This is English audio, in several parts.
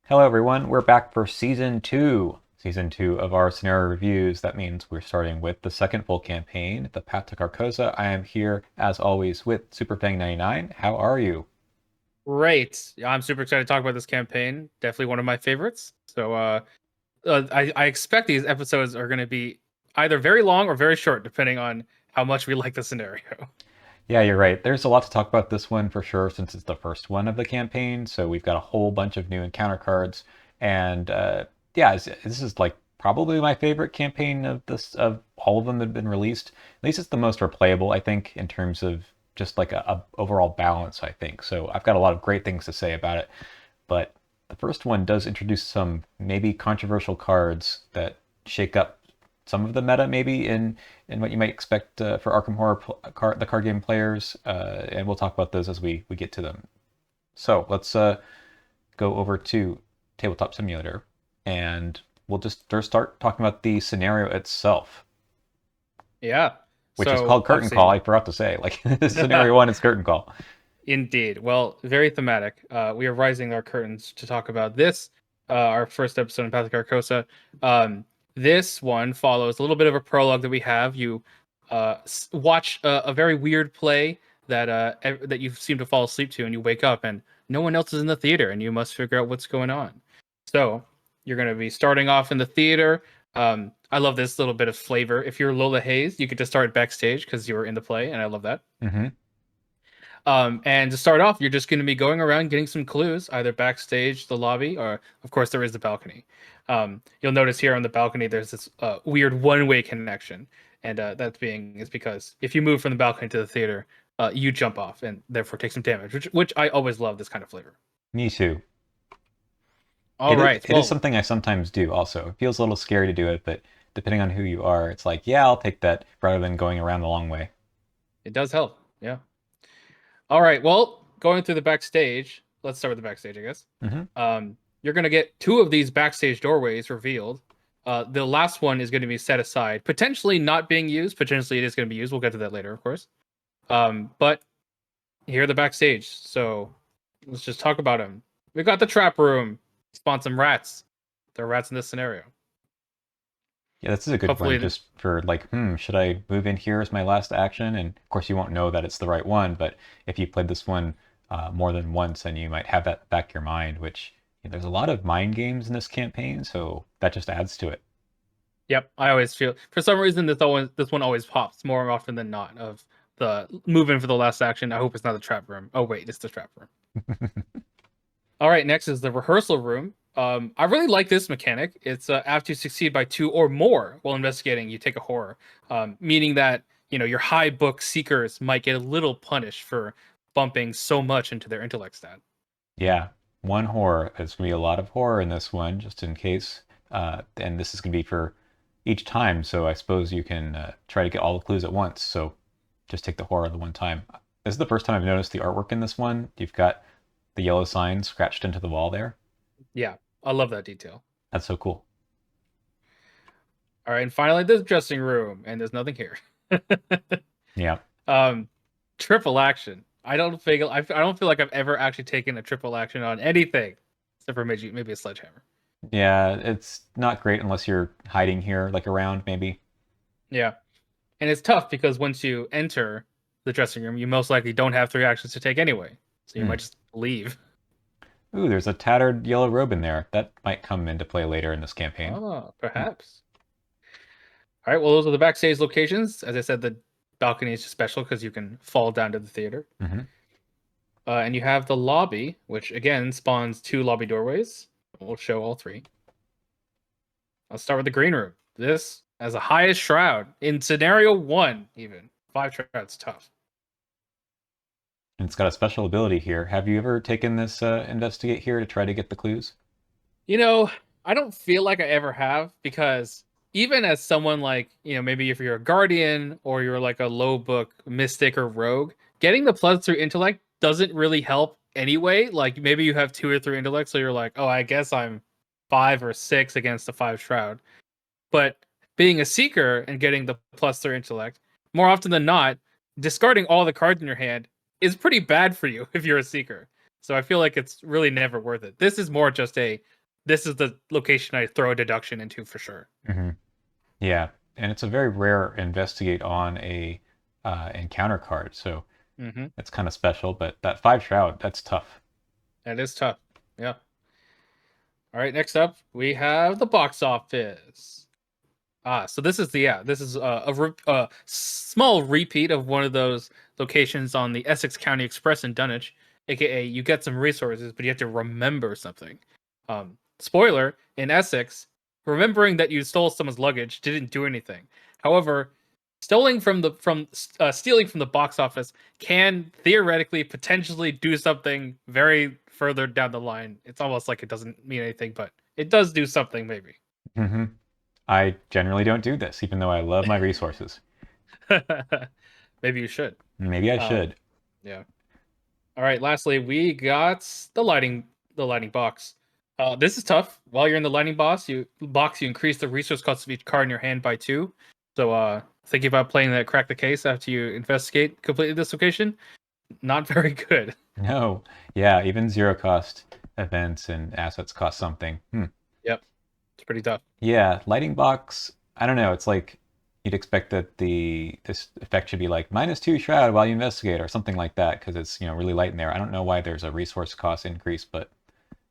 Hello, everyone. We're back for season two. Season two of our scenario reviews. That means we're starting with the second full campaign, The Path to Carcosa. I am here, as always, with SuperFang99. How are you? Great. I'm super excited to talk about this campaign. Definitely one of my favorites. I expect these episodes are going to be either very long or very short, depending on how much we like the scenario. Yeah, you're right. There's a lot to talk about this one for sure, since it's the first one of the campaign. So we've got a whole bunch of new encounter cards, and yeah, this is like probably my favorite campaign of all of them that have been released. At least it's the most replayable, I think, in terms of just like a overall balance. I think so. I've got a lot of great things to say about it, but the first one does introduce some maybe controversial cards that shake up some of the meta maybe in what you might expect for Arkham Horror the card game players, and we'll talk about those as we get to them. So let's go over to Tabletop Simulator, and we'll just first start talking about the scenario itself, Yeah. which is So called Curtain Call. obviously, I forgot to say, like scenario one is Curtain Call. indeed. Well, very thematic. We are rising our curtains to talk about this. Our first episode in Path to Carcosa. This one follows a little bit of a prologue that we have. You watch a very weird play that you seem to fall asleep to, and you wake up, and no one else is in the theater, and you must figure out what's going on. So you're going to be starting off in the theater. I love this little bit of flavor. If you're Lola Hayes, you could just start backstage because you were in the play, and I love that. Mm-hmm. And to start off, you're just going to be going around getting some clues, either backstage, the lobby, or of course there is the balcony. You'll notice here on the balcony there's this weird one-way connection, and that being is because if you move from the balcony to the theater, you jump off and therefore take some damage, which I always love this kind of flavor. Me too. All It is, right, it is well, something I sometimes do also. It feels a little scary to do it, but depending on who you are, it's like, yeah, I'll take that rather than going around the long way. it does help. Yeah. All right, well, going through the backstage, let's start with the backstage, I guess. Mm-hmm. You're going to get two of these backstage doorways revealed. The last one is going to be set aside, potentially not being used. Potentially it is going to be used. We'll get to that later, of course. But here are the backstage. So let's just talk about them. We got the trap room. Spawn some rats. There are rats in this scenario. Yeah, this is a good one Hopefully, just for like, should I move in here as my last action? And of course, you won't know that it's the right one, but if you played this one more than once, then you might have that back in your mind, which there's a lot of mind games in this campaign, so that just adds to it. yep. I always feel for some reason this one always pops more often than not. Of the move in for the last action. I hope it's not the trap room. Oh wait, it's the trap room. All right, next is the rehearsal room. I really like this mechanic. It's after you succeed by two or more while investigating, you take a horror, meaning that your high book seekers might get a little punished for bumping so much into their intellect stat. Yeah, one horror. There's going to be a lot of horror in this one, just in case. And this is going to be for each time, so I suppose you can try to get all the clues at once. So just take the horror the one time. This is the first time I've noticed the artwork in this one. You've got the yellow sign scratched into the wall there. Yeah, I love that detail. That's so cool. All right, and finally, this dressing room, and there's nothing here. Yeah. um, Triple action. I don't feel like I've ever actually taken a triple action on anything, except for maybe a sledgehammer. Yeah, it's not great unless you're hiding here, like around maybe. Yeah. And it's tough because once you enter the dressing room, you most likely don't have three actions to take anyway. So you might Hmm. just leave. Ooh, there's a tattered yellow robe in there. That might come into play later in this campaign. Oh, Hmm. perhaps. All right. Well, those are the backstage locations. As I said, the balcony is just special because you can fall down to the theater. Mm-hmm. And you have the lobby, which again spawns two lobby doorways. We'll show all three. Let's start with the green room. This has the highest shroud in scenario one, even. Five shrouds, tough. And it's got a special ability here. Have you ever taken this investigate here to try to get the clues? You know, I don't feel like I ever have because even as someone like, maybe if you're a guardian or you're like a low book mystic or rogue, getting the plus through intellect doesn't really help anyway. Like maybe you have two or three intellect, so you're like, oh, I guess I'm 5 or 6 against the five shroud. But being a seeker and getting the plus through intellect, more often than not, discarding all the cards in your hand is pretty bad for you if you're a seeker. So I feel like it's really never worth it. This is more just this is the location I throw a deduction into for sure. Hmm. Yeah, and it's a very rare investigate on a encounter card, so Hmm. it's kind of special. But that 5 shroud, that's tough. That is tough. Yeah. All right. Next up, we have the box office. So this is this is a small repeat of one of those locations on the Essex County Express in Dunwich, aka you get some resources, but you have to remember something. Spoiler: in Essex, remembering that you stole someone's luggage didn't do anything. However, stealing from the box office can theoretically potentially do something very further down the line. It's almost like it doesn't mean anything, but it does do something maybe. Hmm. I generally don't do this, even though I love my resources. Maybe you should. Maybe I Um, should. yeah. All right. Lastly, we got the lighting box. This is tough. While you're in the lighting box, you increase the resource cost of each card in your hand by 2. So, thinking about playing that crack the case after you investigate completely this location, not very good. No. Yeah, even zero cost events and assets cost something. Yep, it's pretty tough. Yeah, lighting box, I don't know. It's like you'd expect that this effect should be like -2 shroud while you investigate or something like that because it's, really light in there. I don't know why there's a resource cost increase, but,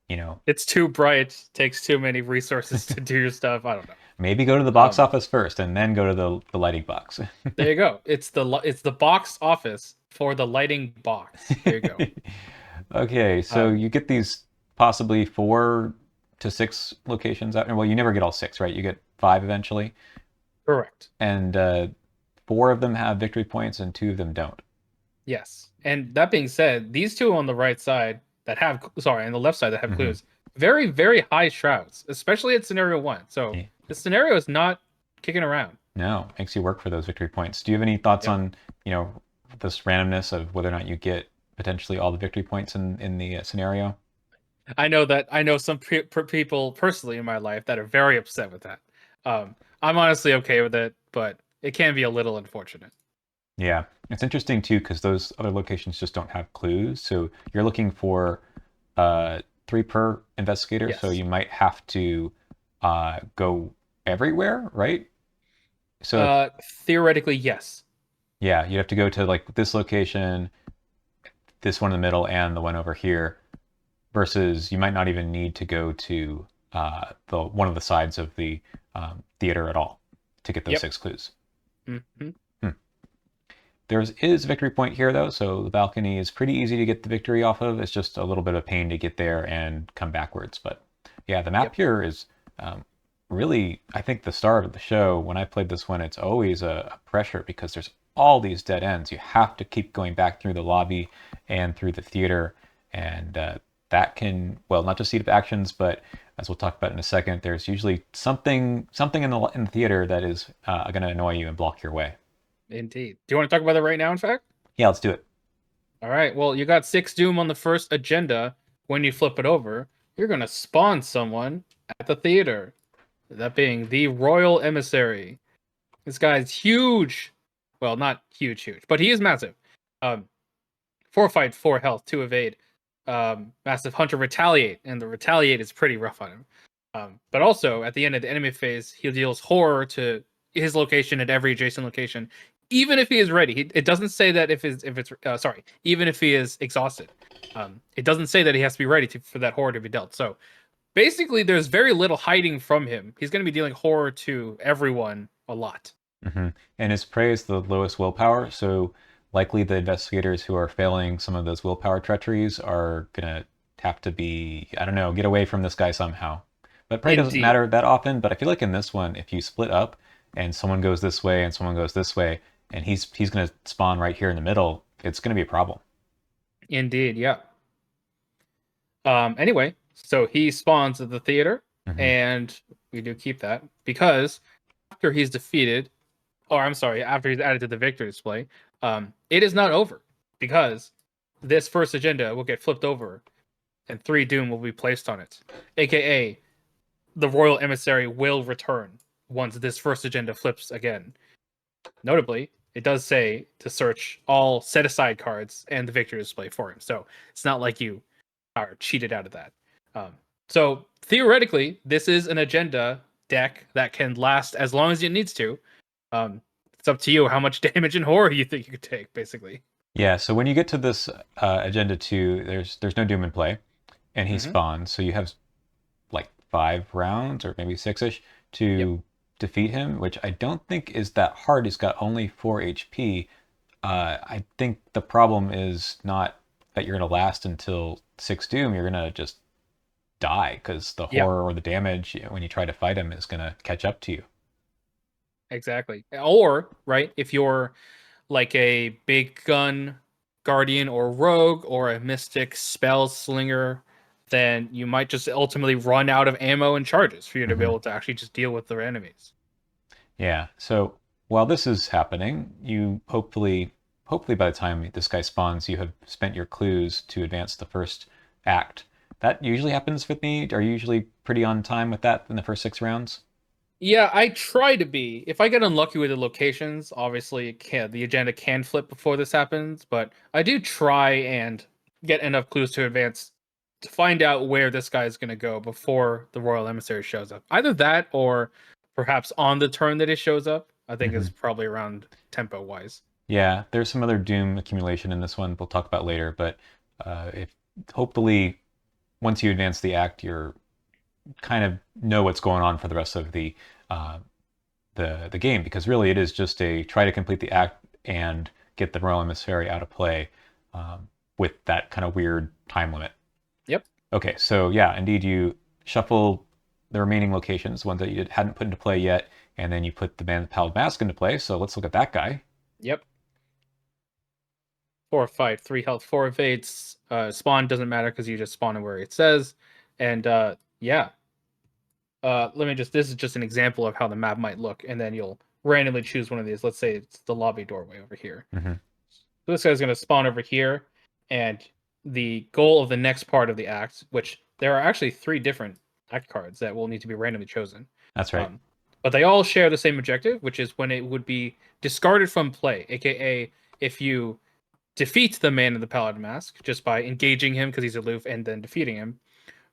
you know, It's too bright. Takes too many resources to do your stuff. I don't know. maybe go to the box Um, office first and then go to the lighting box. there you go. It's the box office for the lighting box. There you go. Okay, so Um, you get these possibly 4 to 6 locations out. Well, you never get all 6, right? You get 5 eventually, Correct. and 4 of them have victory points and 2 of them don't. Yes. And that being said, these two on the right side that have sorry, on the left side that have Hmm. clues, very, very high shrouds, especially at scenario 1. So Yeah. the scenario is not kicking around. No, makes you work for those victory points. Do you have any thoughts Yep. on, this randomness of whether or not you get potentially all the victory points in the scenario? I know some people personally in my life that are very upset with that. I'm honestly okay with it, but it can be a little unfortunate. Yeah, it's interesting too because those other locations just don't have clues. So you're looking for 3 per investigator, so Yes. you might have to go everywhere, right? So if, Theoretically, yes. yeah, you'd have to go to like this location, this one in the middle, and the one over here, versus you might not even need to go to the one of the sides of the theater at all to get those Yep. 6 clues. Hmm. Hmm. There is a victory point here though, so the balcony is pretty easy to get the victory off of. It's just a little bit of a pain to get there and come backwards. But yeah, the map Yep. here is really, I think, the star of the show. When I played this one, it's always a pressure because there's all these dead ends. You have to keep going back through the lobby and through the theater, and that can, well, not just eat up actions, but as we'll talk about in a second, there's usually something in the theater that is going to annoy you and block your way. Indeed. Do you want to talk about that right now, in fact? Yeah, let's do it. All right. Well, you got 6 Doom on the first agenda. When you flip it over, you're going to spawn someone at the theater. That being the Royal Emissary. This guy's huge. Well, not huge, huge, but he is massive. 4 fight, 4 health, 2 evade. Massive Hunter Retaliate, and the Retaliate is pretty rough on him. But also, at the end of the enemy phase, he deals horror to his location and every adjacent location, even if he is ready. It doesn't say that if it's sorry, even if he is exhausted. It doesn't say that he has to be ready for that horror to be dealt. So basically, there's very little hiding from him. He's going to be dealing horror to everyone a lot. Hmm. And his prey is the lowest willpower, so likely the investigators who are failing some of those willpower treacheries are gonna have to be, I don't know, get away from this guy somehow. But prey doesn't Indeed. matter that often, but I feel like in this one, if you split up and someone goes this way and someone goes this way, and he's gonna spawn right here in the middle, it's gonna be a problem. Indeed. Yeah. Anyway, so he spawns at the theater, Hmm. and we do keep that because after he's defeated, or I'm sorry, after he's added to the victory display, it is not over because this first agenda will get flipped over and 3 Doom will be placed on it, aka the Royal Emissary will return once this first agenda flips again. Notably, it does say to search all set aside cards and the victory display for him. So it's not like you are cheated out of that. So theoretically, this is an agenda deck that can last as long as it needs to. It's up to you how much damage and horror you think you could take, basically. Yeah, so when you get to this agenda 2, there's no Doom in play, and he Mm-hmm. spawns, so you have like 5 rounds or maybe 6ish Yep. to defeat him, which I don't think is that hard. He's got only 4 HP. I think the problem is not that you're going to last until 6 Doom. You're going to just die because the Yeah. horror or the damage when you try to fight him is going to catch up to you. Exactly. Or right, if you're like a big gun guardian or rogue or a mystic spell slinger, then you might just ultimately run out of ammo and charges for you to be Hmm. able to actually just deal with their enemies. Yeah. So while this is happening, you hopefully by the time this guy spawns, you have spent your clues to advance the first act. That usually happens with me. Are you usually pretty on time with that in the first 6 rounds? Yeah, I try to be. If I get unlucky with the locations, obviously the agenda can flip before this happens, but I do try and get enough clues to advance to find out where this guy is going to go before the royal emissary shows up. Either that or perhaps on the turn that it shows up, I think is Hmm. probably around tempo wise. Yeah, there's some other Doom accumulation in this one we'll talk about later, but if hopefully once you advance the act, you're kind of know what's going on for the rest of uh, the game because really it is just a try to complete the act and get the royal emissary out of play with that kind of weird time limit. Yep. Okay, so yeah, indeed you shuffle the remaining locations, ones that you hadn't put into play yet, and then you put the man with the pallid mask into play. So let's look at that guy. Yep. 4 fight, 3 health, 4 evades. Spawn doesn't matter because you just spawn it where it says. And yeah, let me just, this is just an example of how the map might look, and then you'll randomly choose one of these. Let's say it's the lobby doorway over here. Hmm. So this guy's going to spawn over here, and the goal of the next part of the act, which there are actually 3 different act cards that will need to be randomly chosen, That's right. um, but they all share the same objective, which is when it would be discarded from play, aka if you defeat the man in the paladin mask just by engaging him because he's aloof and then defeating him,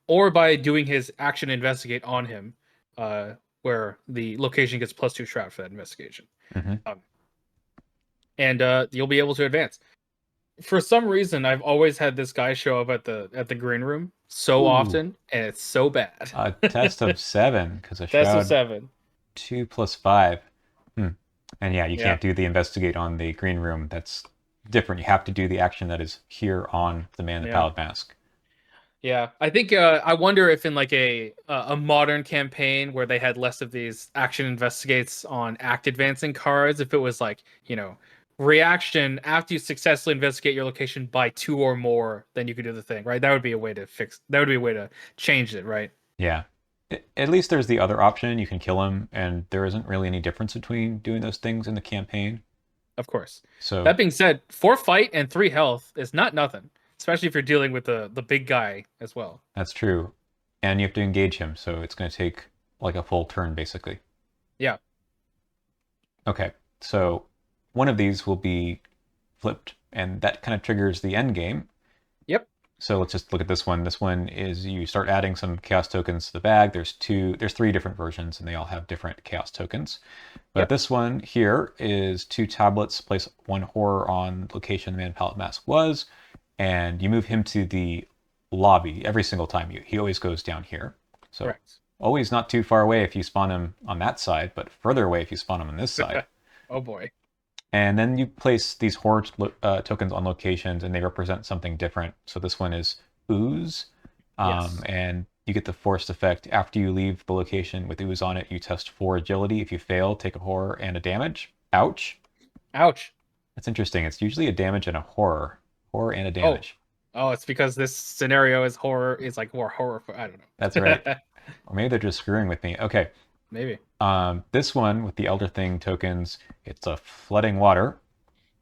or by doing his action investigate on him, uh, where the location gets +2 trap for that investigation. Hmm. Um, and you'll be able to advance. For some reason, I've always had this guy show up at the green room so Ooh, often, and it's so bad. a test of 7 because a Test of shroud 7. 2 + 5. Hmm. And yeah, you Yeah. can't do the investigate on the green room. That's different. You have to do the action that is here on the man in the Yeah. pallid mask. Yeah, I think I wonder if in like a modern campaign where they had less of these action investigates on act advancing cards, if it was like, reaction after you successfully investigate your location by 2 or more, then you could do the thing, right? That would be a way to fix. That would be a way to change it, right? Yeah. At least there's the other option. You can kill him, and there isn't really any difference between doing those things in the campaign. Of course. So That being said, 4 fight and 3 health is not nothing, especially if you're dealing with the big guy as well. that's true. And you have to engage him, so it's going to take like a full turn, basically. Yeah. Okay, so one of these will be flipped, and that kind of triggers the end game. Yep. So let's just look at this one. This one is you start adding some chaos tokens to the bag. There's 3 different versions, and they all have different chaos tokens. But Yep. this one here is 2 tablets, place 1 horror on location the man palette mask was, and you move him to the lobby every single time. He always goes down here. So Correct. always not too far away if you spawn him on that side, but further away if you spawn him on this side. Oh boy. And then you place these horror tokens on locations, and they represent something different. So this one is ooze, Yes. and you get the forced effect. After you leave the location with ooze on it, you test 4 agility. If you fail, take a horror and a damage. Ouch. Ouch. That's interesting. It's usually a damage and a horror. Horror and a Oh. damage. Oh, it's because this scenario is horror. Is like more horror. I don't That's right. know. Or maybe they're just screwing with me. Okay. Maybe. This one with the Elder Thing tokens, it's a flooding water.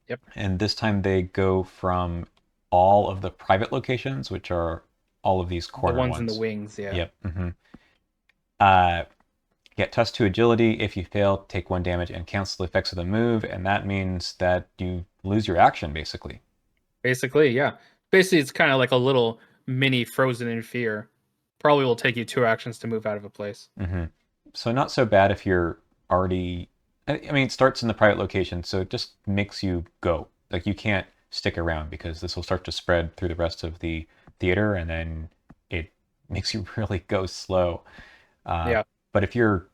Yep. And this time they go from all of the private locations, which are all of these The corner ones in the ones. wings. Yeah. Yep. Uh, Get +2 to agility. If you fail, take 1 damage and cancel the effects of the move. And that means that you lose your action, basically. Basically, yeah. Basically, it's kind of like a little mini frozen in fear. Probably will take you 2 actions to move out of a place. Hmm. So not so bad if you're already. I mean, it starts in the private location, so it just makes you go. Like you can't stick around because this will start to spread through the rest of the theater, and then it makes you really go slow. Uh, Yeah. but if you're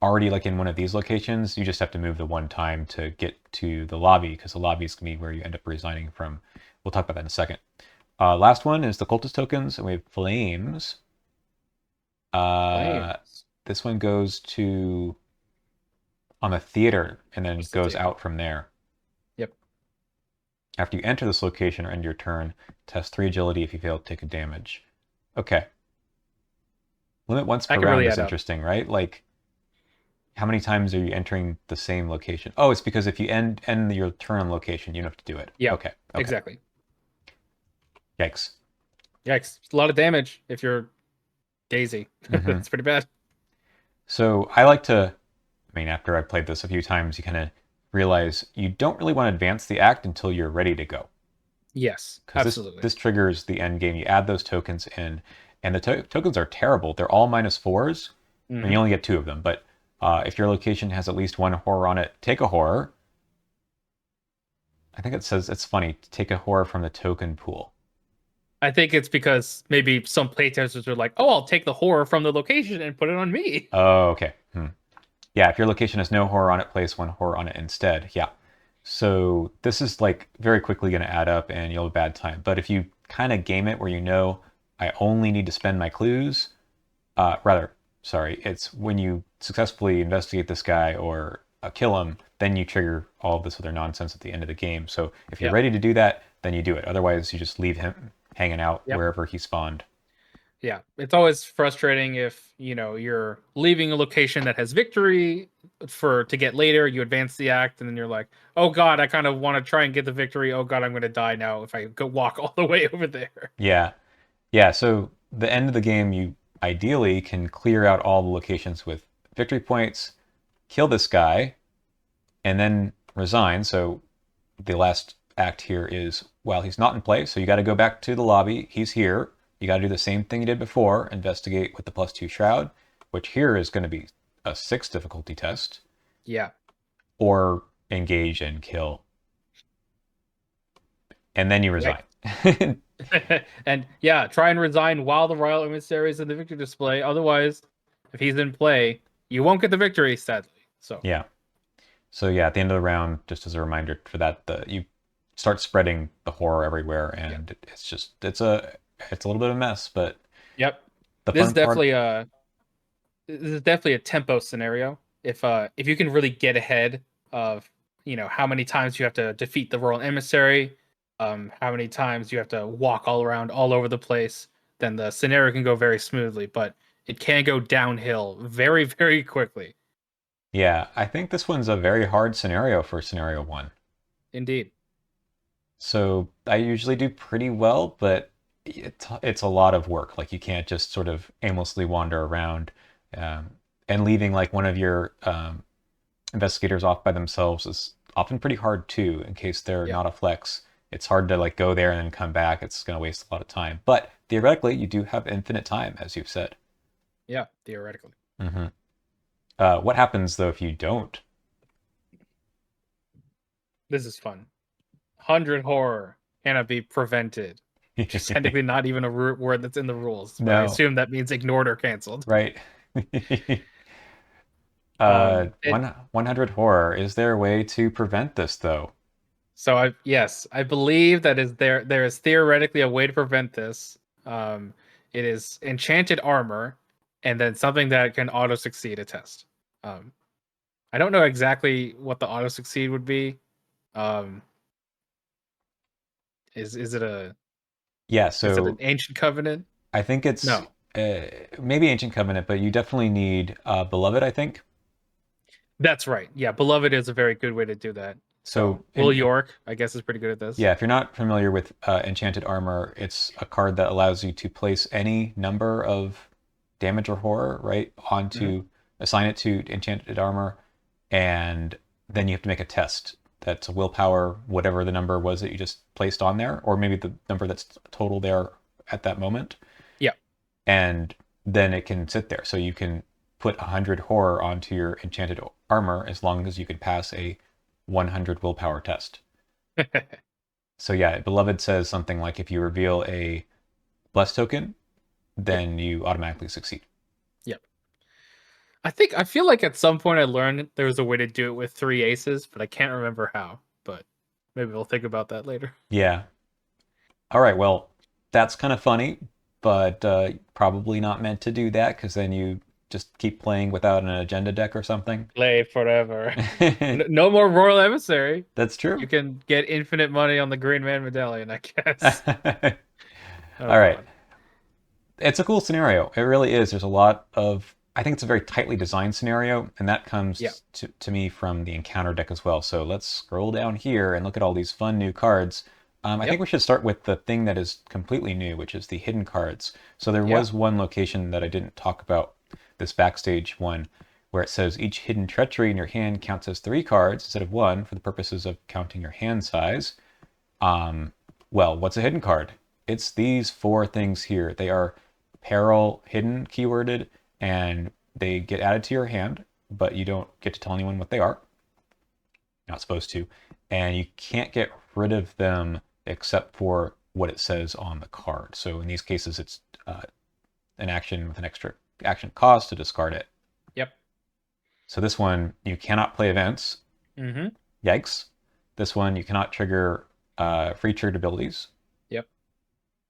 already like in one of these locations, you just have to move the one time to get to the lobby because the lobby is gonna be where you end up resigning from. We'll talk about that in a second. Last one is the cultist tokens, and we have flames. Uh, Flames. this one goes to on the theater and then What's the goes theater? out from there. Yep. After you enter this location or end your turn, test 3 agility if you fail to take a damage. Okay. Limit once per That could round really is add up. interesting, right? Like, how many times are you entering the same location? Oh, it's because if you end your turn on location, you don't have to do it. Yeah. Okay. Okay. Exactly. Yikes. Yikes. It's a lot of damage if you're Daisy. Hmm. It's pretty bad. So I like to, I mean, after I've played this a few times, you kind of realize you don't really want to advance the act until you're ready to go. Yes, Because absolutely. this triggers the end game. You add those tokens in, and the tokens are terrible. They're all -4s, and Hmm. you only get 2 of them. But if your location has at least one horror on it, take a horror. I think it says it's funny. Take a horror from the token pool. I think it's because maybe some playtesters are like, "Oh, I'll take the horror from the location and put it on me." Oh, okay. Yeah, if your location has no horror on it, place one horror on it instead. Yeah. So this is like very quickly going to add up, and you'll have a bad time. But if you kind of game it where you know I only need to spend my clues, rather, sorry, it's when you successfully investigate this guy or kill him, then you trigger all of this other nonsense at the end of the game. So if you're Yeah. ready to do that, then you do it. Otherwise, you just leave him hanging out Yep. wherever he spawned. Yeah. It's always frustrating if, you're leaving a location that has victory for to get later, you advance the act, and then you're like, "Oh God, I kind of want to try and get the victory. Oh God, I'm going to die now if I go walk all the way over there." Yeah, yeah. So the end of the game, you ideally can clear out all the locations with victory points, kill this guy, and then resign. So the last act here is while he's not in play, so you got to go back to the lobby. He's here. You got to do the same thing you did before, investigate with the +2 shroud, which here is going to be a 6 difficulty test, Yeah. or engage and kill, and then you Right. resign. And yeah, try and resign while the royal emissary is in the victory display. Otherwise, if he's in play, you won't get the victory, sadly. So Yeah. So yeah, at the end of the round, just as a reminder for that, you start spreading the horror everywhere, yeah. and it's just it's a little bit of a mess, but Yep. the This is fun part. definitely a this is definitely a tempo scenario. If you can really get ahead of how many times you have to defeat the royal emissary, how many times you have to walk all around all over the place, then the scenario can go very smoothly. But it can go downhill very very quickly. Yeah, I think this one's a very hard scenario for scenario 1. Indeed. So I usually do pretty well, but it's a lot of work. Like you can't just sort of aimlessly wander around, and leaving like one of your investigators off by themselves is often pretty hard too. In case they're Yep. not a flex, it's hard to like go there and then come back. It's going to waste a lot of time. But theoretically, you do have infinite time, as you've said. Yeah. Theoretically, Hmm. What happens though if you don't? this is fun. 100 horror cannot be prevented, which is technically not even a word that's in the rules, but I No, assume that means ignored or canceled. right? It 100 horror. Is there a way to prevent this though? So I believe that is there is theoretically a way to prevent this. Um, it is enchanted armor, and then something that can auto succeed a test. Um, I don't know exactly what the auto succeed would be. Um, is it a Yeah, is it an so ancient covenant? I think it's No, uh, maybe Ancient Covenant, but you definitely need Beloved, I think. that's right. Yeah, beloved is a very good way to do that. So So, Will York, I guess, is pretty good at this. yeah, if you're not familiar with Enchanted Armor, it's a card that allows you to place any number of damage or horror, right, Hmm. onto assign it to Enchanted Armor, and then you have to make a test. That's a willpower, whatever the number was that you just placed on there, or maybe the number that's total there at that moment, Yeah. and then it can sit there. So you can put 100 horror onto your enchanted armor as long as you can pass a 100 willpower test. So yeah, Beloved says something like if you reveal a bless token, Yep. then you automatically succeed. Yep. I feel like at some point I learned there was a way to do it with 3 aces, but I can't remember how. But maybe we'll think about that later. Yeah. All right. Well, that's kind of funny, but probably not meant to do that because then you just keep playing without an agenda deck or something. Play forever. No more Royal Emissary. That's You true. can get infinite money on the Green Man medallion, I guess. Oh All right. god. It's a cool scenario. It really is. There's a lot of, I think it's a very tightly designed scenario, and that Yeah. comes to me from the encounter deck as well. So let's scroll down here and look at all these fun new cards. I think Yep. we should start with the thing that is completely new, which is the hidden cards. So there Yeah. was one location that I didn't talk about, this backstage one, where it says each hidden treachery in your hand counts as 3 cards instead of 1 for the purposes of counting your hand size. Um, well, what's a hidden card? It's these 4 things here. They are peril hidden keyworded, and they get added to your hand, but you don't get to tell anyone what they are. You're not supposed to. And you can't get rid of them except for what it says on the card. So in these cases, it's an action with an extra action cost to discard it. Yep. So this one, you cannot play events. Mm-hmm. Yikes. This one, you cannot trigger free triggered abilities. Yep.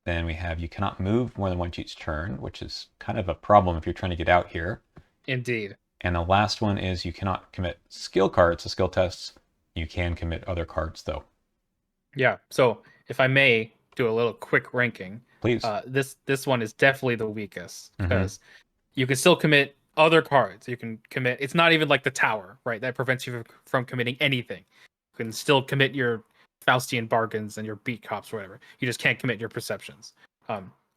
Then we have you cannot move more than once each turn, which is kind of a problem if you're trying to get out here. Indeed. And the last one is you cannot commit skill cards to skill tests. You can commit other cards though. Yeah. So if I may do a little quick ranking, Please. this one is definitely the weakest Mm-hmm. because you can still commit other cards. You can commit. It's not even like the tower, right? That prevents you from committing anything. You can still commit your Faustian bargains and your beat cops or whatever. You just can't commit your perceptions.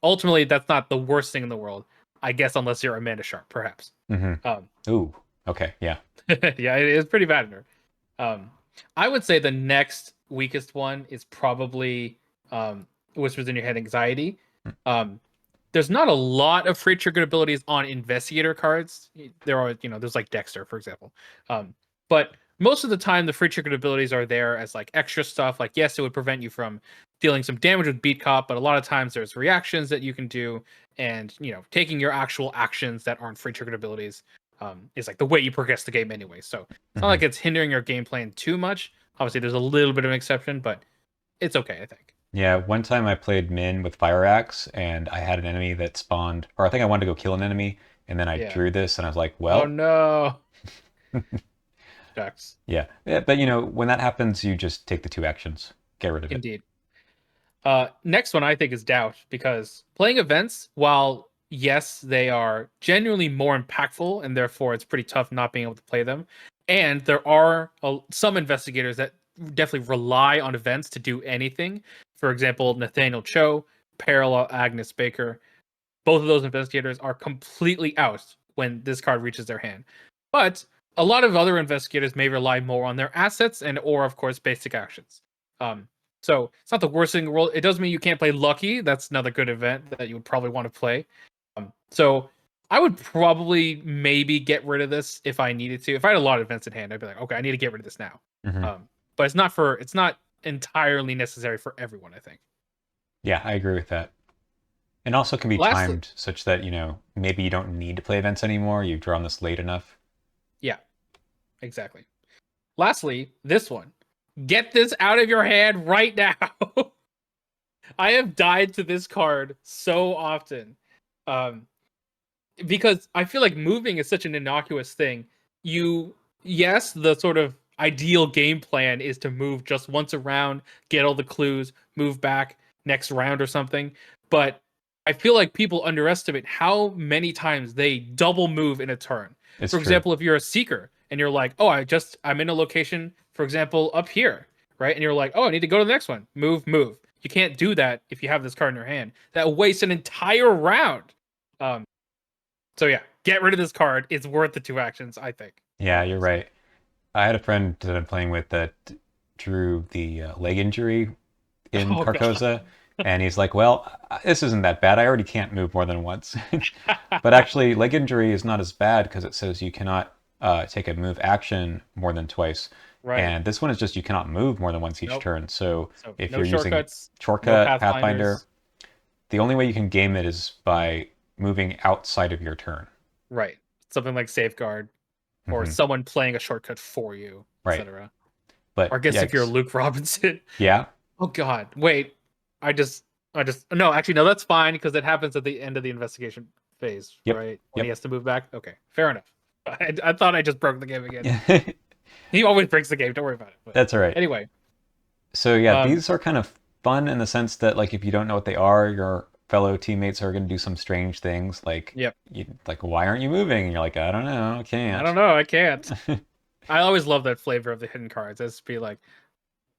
Ultimately, that's not the worst thing in the world, I guess, unless you're Amanda Sharp, perhaps. Mm-hmm. Um, Ooh. Okay. Yeah. yeah, it is pretty bad in her. Um, I would say the next weakest one is probably Whispers in Your Head Anxiety. Um, there's not a lot of free triggered abilities on investigator cards. There are, there's like Dexter, for example. But most of the time, the free triggered abilities are there as like extra stuff. Like, yes, it would prevent you from dealing some damage with Beat Cop, but a lot of times there's reactions that you can do, and taking your actual actions that aren't free triggered abilities is like the way you progress the game anyway. So it's not Mm-hmm. like it's hindering your game plan too much. Obviously, there's a little bit of an exception, but it's okay, I think. Yeah. One time I played Min with Fire Axe, and I had an enemy that spawned, or I think I wanted to go kill an enemy, and then I Yeah. drew this, and I was like, Oh well, no. Shucks. yeah. But when that happens, you just take the 2 actions, get rid of it. Indeed. Next one I think is Doubt because playing events, while yes, they are genuinely more impactful and therefore it's pretty tough not being able to play them. And there are some investigators that definitely rely on events to do anything. For example, Nathaniel Cho, Parallel Agnes Baker. Both of those investigators are completely out when this card reaches their hand. But a lot of other investigators may rely more on their assets and or of course basic actions. Um, so it's not the worst thing in the world. It does mean you can't play Lucky. That's another good event that you would probably want to play. So I would probably maybe get rid of this if I needed to. If I had a lot of events in hand, I'd be like, okay, I need to get rid of this now. Mm-hmm. But it's not entirely necessary for everyone, I think. Yeah, I agree with that. And also can be Lastly, timed such that, maybe you don't need to play events anymore. You've drawn this late enough. yeah, exactly. Lastly, this one. Get this out of your hand right now. I have died to this card so often. Um, because I feel like moving is such an innocuous thing. Yes, the sort of ideal game plan is to move just once around, get all the clues, move back next round or something. But I feel like people underestimate how many times they double move in a turn. It's For true. example, if you're a seeker and you're like, oh, I'm in a location, for example, up here, right? And you're like, oh, I need to go to the next one. Move, move. You can't do that if you have this card in your hand. That wastes an entire round. Um, so yeah, get rid of this card. It's worth the 2 actions, I think. Yeah, you're right. I had a friend that I'm playing with that drew the leg injury in Oh god. Carcosa, And he's like, well, this isn't that bad. I already can't move more than once. But actually, leg injury is not as bad because it says you cannot take a move action more than twice. Right. And this one is just you cannot move more than once each Nope. turn. So So if no you're using shortcuts, no shortcut, Pathfinder, pathfinders. the only way you can game it is by moving outside of your turn. Right. Something like safeguard or Hmm. someone playing a shortcut for you, Right. etc. Or But I guess yeah, if you're Luke Robinson. yeah, Oh God. Wait. I just no, actually no, that's fine because it happens at the end of the investigation phase, yep, right? When he yep. has to move back. Okay, fair enough. I thought I just broke the game again. He always breaks the game. Don't worry about it. But That's all right. anyway, So yeah, um, these are kind of fun in the sense that like if you don't know what they are, your fellow teammates are going to do some strange things yep. like why aren't you moving? And you're like I don't know, I I can't. don't know. I can't. I always love that flavor of the hidden cards. It's be like,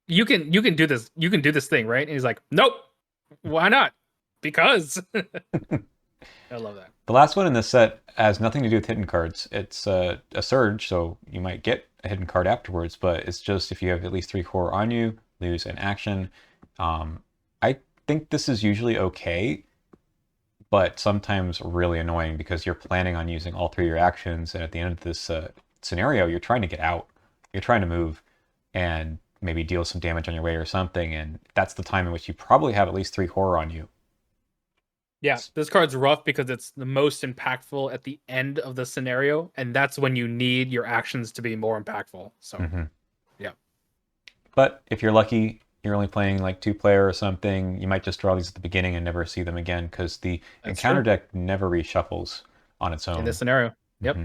you can do this. You can do this thing, right? And he's like, nope. Why not? Because I love that. The last one in this set has nothing to do with hidden cards. It's a surge, so you might get a hidden card afterwards, but it's just if you have at least 3 core on you, lose an action. I think this is usually okay, but sometimes really annoying because you're planning on using all 3 of your actions, and at the end of this scenario, you're trying to get out. You're trying to move and maybe deal some damage on your way or something, and that's the time in which you probably have at least 3 horror on you. Yeah, this card's rough because it's the most impactful at the end of the scenario, and that's when you need your actions to be more impactful. So, Mm-hmm. yeah, But if you're lucky, you're only playing like 2 player or something, you might just draw these at the beginning and never see them again because the that's encounter true deck never reshuffles on its in this own. scenario. Yep, Hmm.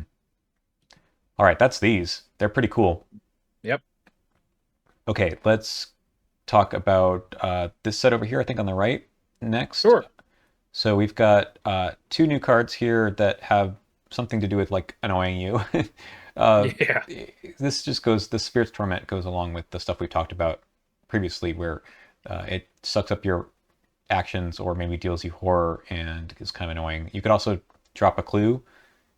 All right, that's these. They're pretty cool. yep, Okay, let's talk about this set over here, I think on the right next. sure. So we've got 2 new cards here that have something to do with like annoying you. uh, Yeah, the Spirit's Torment goes along with the stuff we talked about previously, where it sucks up your actions or maybe deals you horror and is kind of annoying. You could also drop a clue,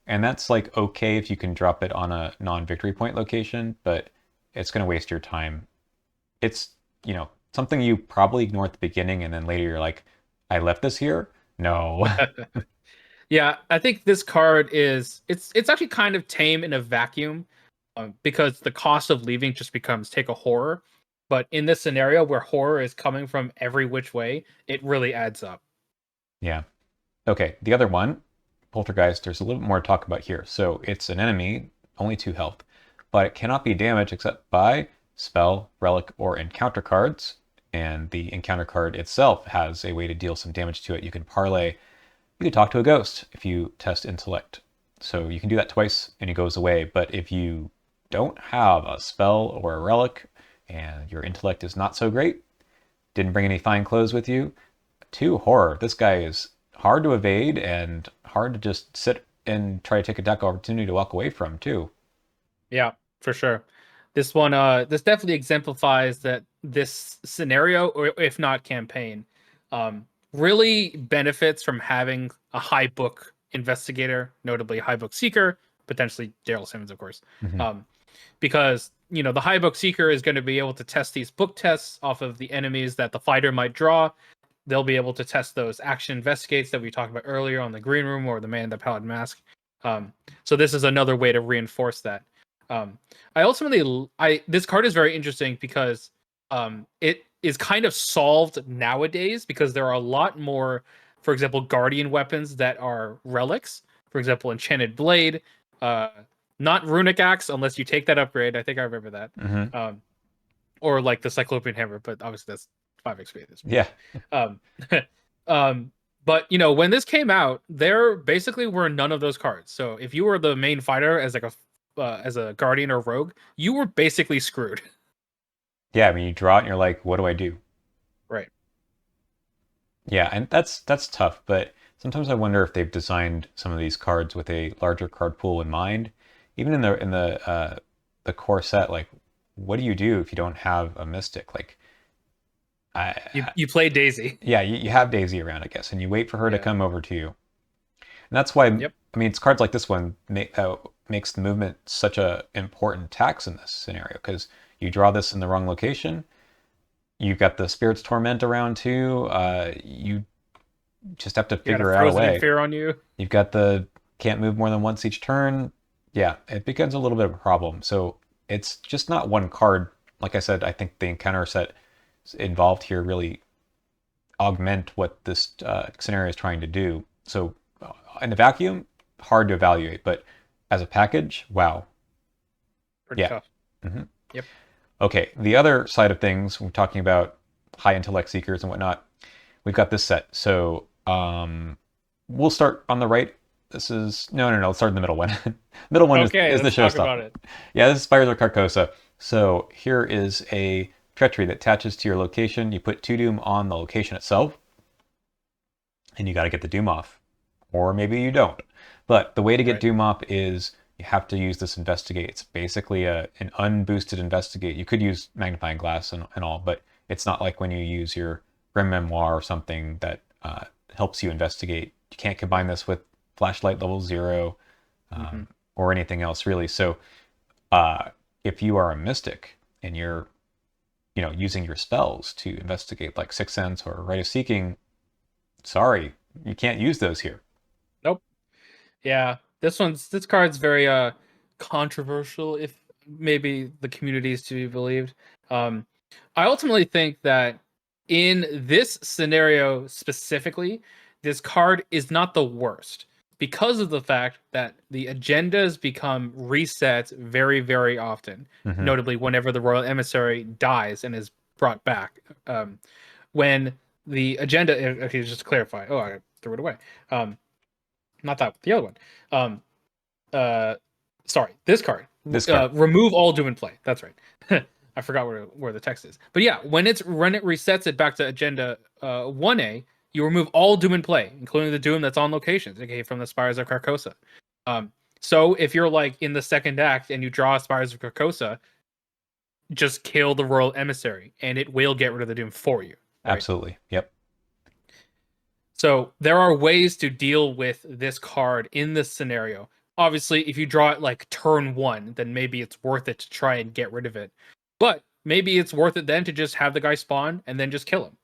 and that's like okay if you can drop it on a non-victory point location, but it's going to waste your time. It's, something you probably ignore at the beginning, and then later you're like, I left this here? No. yeah. I think this card is it's actually kind of tame in a vacuum, because the cost of leaving just becomes take a horror. But in this scenario where horror is coming from every which way, it really adds up. Yeah. Okay, the other one, Poltergeist, there's a little bit more to talk about here. So it's an enemy, only 2 health, but it cannot be damaged except by spell, relic, or encounter cards. And the encounter card itself has a way to deal some damage to it. You can parlay, you can talk to a ghost if you test intellect. So you can do that twice and it goes away. But if you don't have a spell or a relic and your intellect is not so great, didn't bring any fine clothes with you, 2 horror. This guy is hard to evade and hard to just sit and try to take a deck opportunity to walk away from too. Yeah, for sure. This one, this definitely exemplifies that this scenario, or if not campaign, really benefits from having a high book investigator, notably a high book seeker, potentially Daryl Simmons, of course, Hmm. um, because the high book seeker is going to be able to test these book tests off of the enemies that the fighter might draw. They'll be able to test those action investigates that we talked about earlier on the green room or the man in the paladin mask. So this is another way to reinforce that. Um, I this card is very interesting because it is kind of solved nowadays because there are a lot more, for example, guardian weapons that are relics. For example, enchanted blade, uh, not runic axe unless you take that upgrade. I think I remember that. Hmm. Um, or like the cyclopean hammer, but obviously that's 5 XP at this point. Yeah. Um, but when this came out, there basically were none of those cards. So if you were the main fighter as like a as a guardian or rogue, you were basically screwed. Yeah, I mean you draw it and you're like, what do I do? Right. Yeah, and that's tough, but sometimes I wonder if they've designed some of these cards with a larger card pool in mind. Even in the core set, like what do you do if you don't have a mystic? Like I You play Daisy. yeah, you have Daisy around, I guess, and you wait for her to Yeah. come over to you. And that's why, Yep. I mean, it's cards like this one makes the movement such a important tax in this scenario because you draw this in the wrong location, You've got the Spirit's Torment around too. You just have to You got a figure out a frozen in way. fear on you. You've got the can't move more than once each turn. Yeah, it becomes a little bit of a problem. So it's just not one card. Like I said, I think the encounter set involved here really augment what this scenario is trying to do. So in a vacuum, hard to evaluate, but as a package, wow. Pretty Yeah. tough. hmm Yep. Okay, the other side of things, we're talking about high intellect seekers and whatnot. We've got this set. So we'll start on the right. This is no. Let's start in the middle one. Middle one Okay, is the let's talk about showstopper. it. Yeah, this is Spires of Carcosa. So here is a treachery that attaches to your location. You put 2 doom on the location itself, and you got to get the doom off, or maybe you don't. But the way to get Right. doom off is you have to use this investigate. It's basically an unboosted investigate. You could use magnifying glass and all, but it's not like when you use your grim memoir or something that helps you investigate. You can't combine this with flashlight level 0 hmm or anything else really. So uh, if you are a mystic and you're using your spells to investigate like Sixth Sense or Rite of Seeking, sorry, you can't use those here. Nope. Yeah, this card's very controversial, if maybe the community is to be believed. Um, I ultimately think that in this scenario specifically, this card is not the worst because of the fact that the agendas become reset very, very often. hmm Notably, whenever the royal emissary dies and is brought back. When the agenda, okay, just to clarify. Oh, I threw it away. Um, Not that, the other one. Um, uh, Sorry, this card. This card. Remove all doom and play. That's right. I forgot where the text is. But yeah, when it resets it back to agenda 1A, you remove all doom and play, including the doom that's on locations, okay, from the Spires of Carcosa. So if you're like in the second act and you draw Spires of Carcosa, just kill the royal emissary, and it will get rid of the doom for you. Right. Absolutely. Yep. So there are ways to deal with this card in this scenario. Obviously, if you draw it like turn 1, then maybe it's worth it to try and get rid of it. But maybe it's worth it then to just have the guy spawn and then just kill him.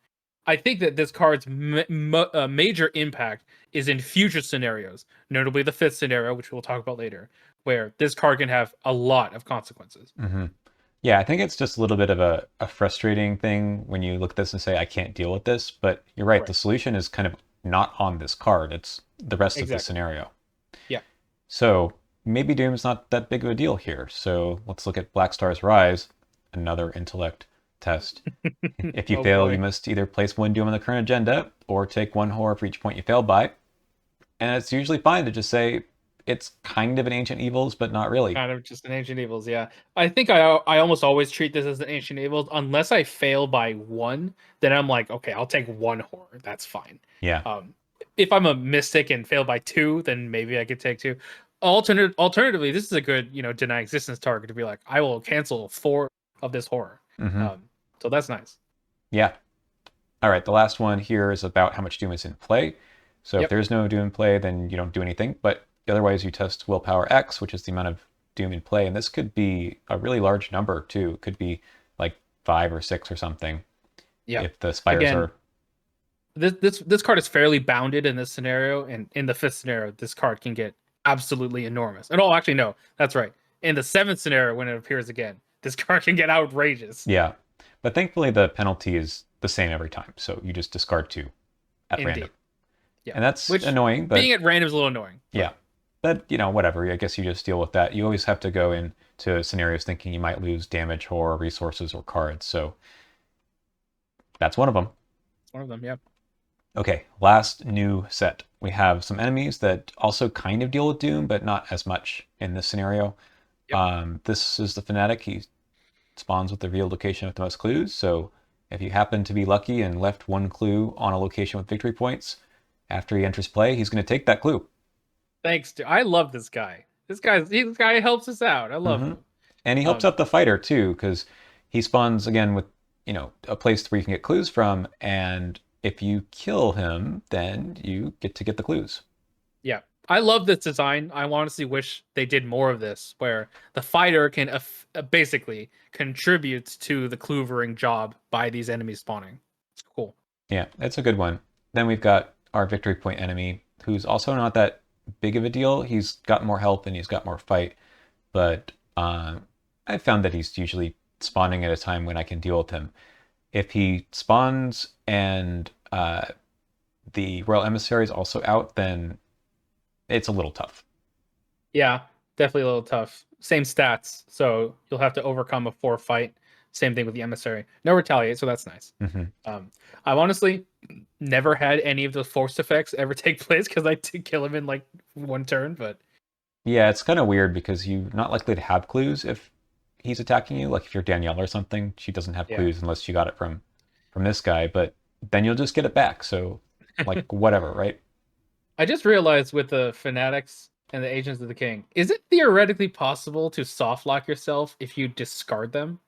I think that this card's major impact is in future scenarios, notably the 5th scenario, which we'll talk about later, where this card can have a lot of consequences. hmm Yeah, I think it's just a little bit of a frustrating thing when you look at this and say, I can't deal with this. But you're right, the Right. solution is kind of not on this card, it's the rest of the Exactly. scenario. Yeah. So maybe Doom's not that big of a deal here. So let's look at Black Star's Rise, another intellect test. If you Oh fail, you boy. must either place 1 Doom on the current agenda or take 1 horror for each point you failed by. And it's usually fine to just say it's kind of an Ancient Evils, but not really. Kind of just an ancient evils, yeah. I think I almost always treat this as an ancient evils unless I fail by 1. Then I'm like, okay, I'll take 1 horror. That's fine. Yeah. Um, if I'm a mystic and fail by 2, then maybe I could take 2. Alternatively, this is a good deny existence target to be like, I will cancel 4 of this horror. hmm Um, so that's nice. Yeah. All right, the last one here is about how much Doom is in play. So if Yep. there's no Doom in play, then you don't do anything. But otherwise, you test Willpower X, which is the amount of Doom in play. And this could be a really large number, too. It could be like 5 or 6 or something Yeah. if the spires Again, are. this card is fairly bounded in this scenario, and in the 5th scenario, this card can get absolutely enormous. And oh, actually, no, that's right. In the 7th scenario, when it appears again, this card can get outrageous. Yeah. But thankfully, the penalty is the same every time. So you just discard 2 at random. Indeed, yeah. And that's Which annoying, being but at random is a little annoying. yeah. But, whatever. I guess you just deal with that. You always have to go into scenarios thinking you might lose damage or resources or cards. So that's one of them. It's one of them. Yeah. Okay, last new set. We have some enemies that also kind of deal with Doom, but not as much in this scenario. Yep. This is the Fanatic. He spawns with the revealed location with the most clues. So if you happen to be lucky and left 1 clue on a location with victory points, after he enters play, he's going to take that clue. Thanks to I love this guy. This guy helps us out. I love hmm him. And he helps Um, out the fighter too, because he spawns again with a place where you can get clues from, and if you kill him, then you get to get the clues. yeah. I love this design. I honestly wish they did more of this, where the fighter can basically contribute to the cloovering job by these enemies spawning. It's cool. Yeah, that's a good one. Then we've got our victory point enemy, who's also not that big of a deal. He's got more health and he's got more fight, but I found that he's usually spawning at a time when I can deal with him. If he spawns and the Royal Emissary is also out, then it's a little tough. Yeah, definitely a little tough. Same stats, so you'll have to overcome a 4 fight. Same thing with the emissary. No retaliate, so that's nice. Mm-hmm. I've honestly never had any of the forced effects ever take place because I did kill him in like 1 turn. But Yeah, it's kind of weird because you're not likely to have clues if he's attacking you. Like if you're Danielle or something, she doesn't have yeah, clues unless she got it from this guy. But then you'll just get it back. So like whatever, right? I just realized with the fanatics and the agents of the king, is it theoretically possible to soft lock yourself if you discard them?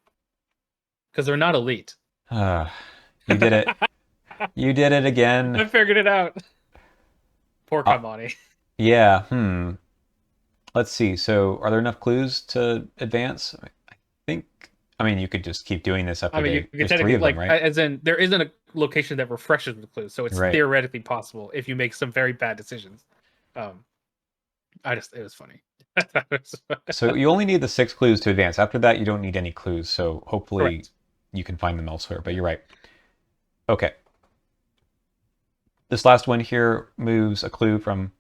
Because they're not elite. You did it. You did it again. I figured it out. Poor Uh, Kamani. yeah. Let's see. So, are there enough clues to advance? I think. I mean, you could just keep doing this I after mean, you they. can There's three technically of them, like, right? as in, there isn't a location that refreshes with clues, so it's Right. theoretically possible if you make some very bad decisions. Um, it was funny. So you only need the 6 clues to advance. After that, you don't need any clues. So hopefully Correct. you can find them elsewhere. But you're right. Okay. This last one here moves a clue from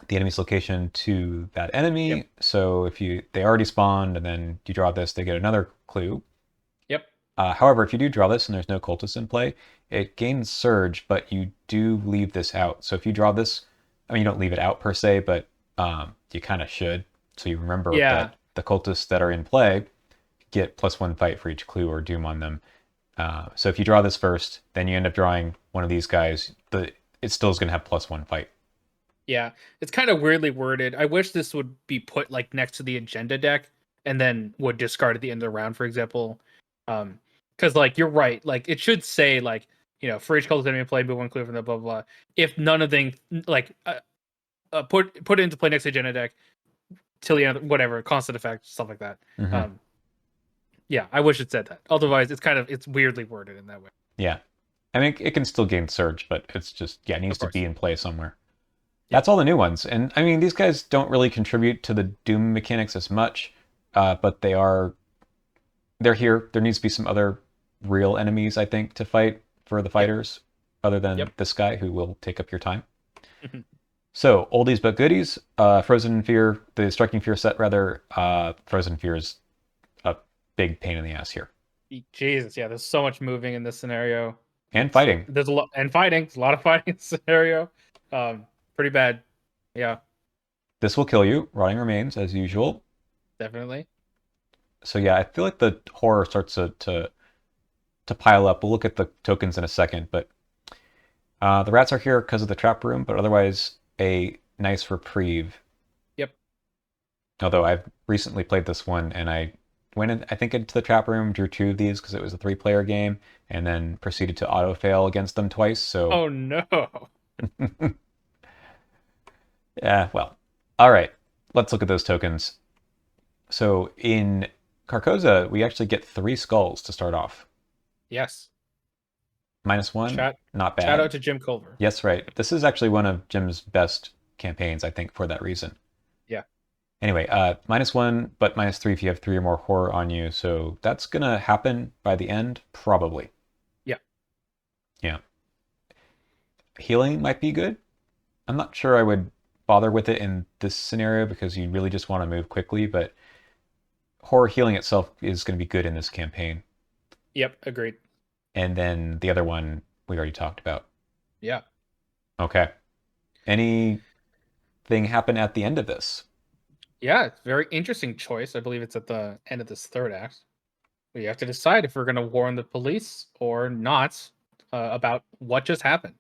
the enemy's location to that Yep. enemy. So if they already spawned and then you draw this, they get another clue. Yep. However, if you do draw this and there's no cultists in play, it gains surge, but you do leave this out. So if you draw this, I mean, you don't leave it out per se, but you kind of should. So you remember Yeah. that the cultists that are in play get +1 fight for each clue or doom on them. So if you draw this first, then you end up drawing one of these guys. It still is going to have +1 fight. Yeah. It's kind of weirdly worded. I wish this would be put like next to the agenda deck and then would discard at the end of the round, for example. Because like you're right. Like it should say like, for each color enemy in play, move 1 clue from the blah blah blah. If none of them like put it into play next to agenda deck till the end, whatever, constant effect, stuff like that. Mm-hmm. Yeah, I wish it said that. Otherwise, it's weirdly worded in that way. Yeah. I mean, it can still gain surge, but it's just, yeah, it needs Of to be course. in play somewhere. Yep. That's all the new ones. And I mean, these guys don't really contribute to the Doom mechanics as much, but they're here. There needs to be some other real enemies, I think, to fight for the Yep. fighters, other than Yep. this guy who will take up your time. So, oldies but goodies. Frozen Fear, the Striking Fear set, rather. Frozen Fear is a big pain in the ass here. Jesus, yeah. There's so much moving in this scenario. And fighting. There's a lot and fighting. There's a lot of fighting in this scenario. Pretty bad. Yeah, This will kill you. Rotting Remains, as usual. definitely. So yeah, I feel like the horror starts to pile up. We'll look at the tokens in a second, but the rats are here because of the trap room, but otherwise a nice reprieve. Yep. Although I've recently played this one and I went in, I think, into the trap room, drew 2 of these because it was a 3-player game, and then proceeded to auto fail against them twice. So Oh no. yeah, well, all right. Let's look at those tokens. So in Carcosa, we actually get 3 skulls to start off. Yes. -1, Chat. not Shout bad. out to Jim Culver. Yes, right. This is actually one of Jim's best campaigns, I think, for that reason. Yeah. Anyway, -1, but -3 if you have 3 or more horror on you. So that's gonna happen by the end, probably. Yeah. Yeah. Healing might be good. I'm not sure I would bother with it in this scenario because you really just want to move quickly, but horror healing itself is going to be good in this campaign. Yep. Agreed. And then the other one we already talked about. Yeah. Okay. Anything happen at the end of this? Yeah. It's a very interesting choice. I believe it's at the end of this third act. We have to decide if we're going to warn the police or not about what just happened.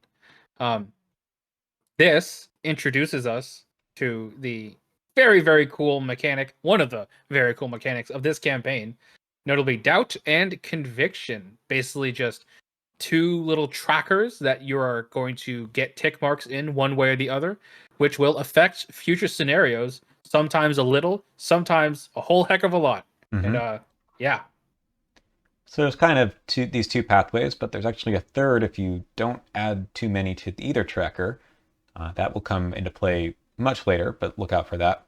This introduces us to the very, very cool mechanic, one of the very cool mechanics of this campaign, notably doubt and conviction. Basically, just 2 little trackers that you are going to get tick marks in one way or the other. which will affect future scenarios, sometimes a little, sometimes a whole heck of a lot. And Hmm. yeah, So there's kind of these two pathways, but there's actually a third if you don't add too many to either tracker. That will come into play much later, but look out for that.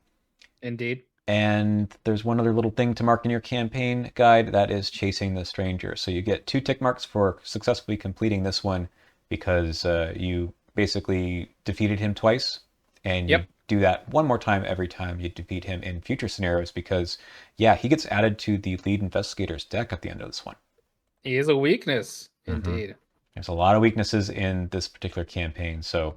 indeed. And there's one other little thing to mark in your campaign guide, that is chasing the stranger. So you get 2 tick marks for successfully completing this one because you basically defeated him twice, and you Yep, do that one more time every time you defeat him in future scenarios because, yeah, he gets added to the lead investigator's deck at the end of this one. he is a weakness. Hmm. Indeed. There's a lot of weaknesses in this particular campaign, so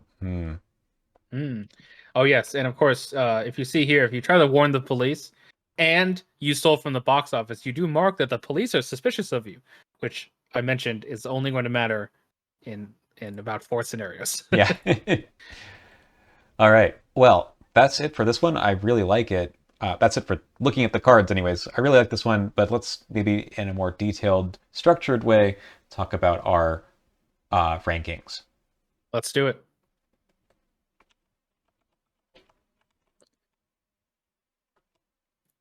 Mm. Oh yes, and of course, if you see here, if you try to warn the police and you stole from the box office, you do mark that the police are suspicious of you, which I mentioned is only going to matter in about 4 scenarios. yeah. All right. Well, that's it for this one. I really like it. That's it for looking at the cards, anyways. I really like this one, but let's maybe in a more detailed, structured way talk about our rankings. Let's do it.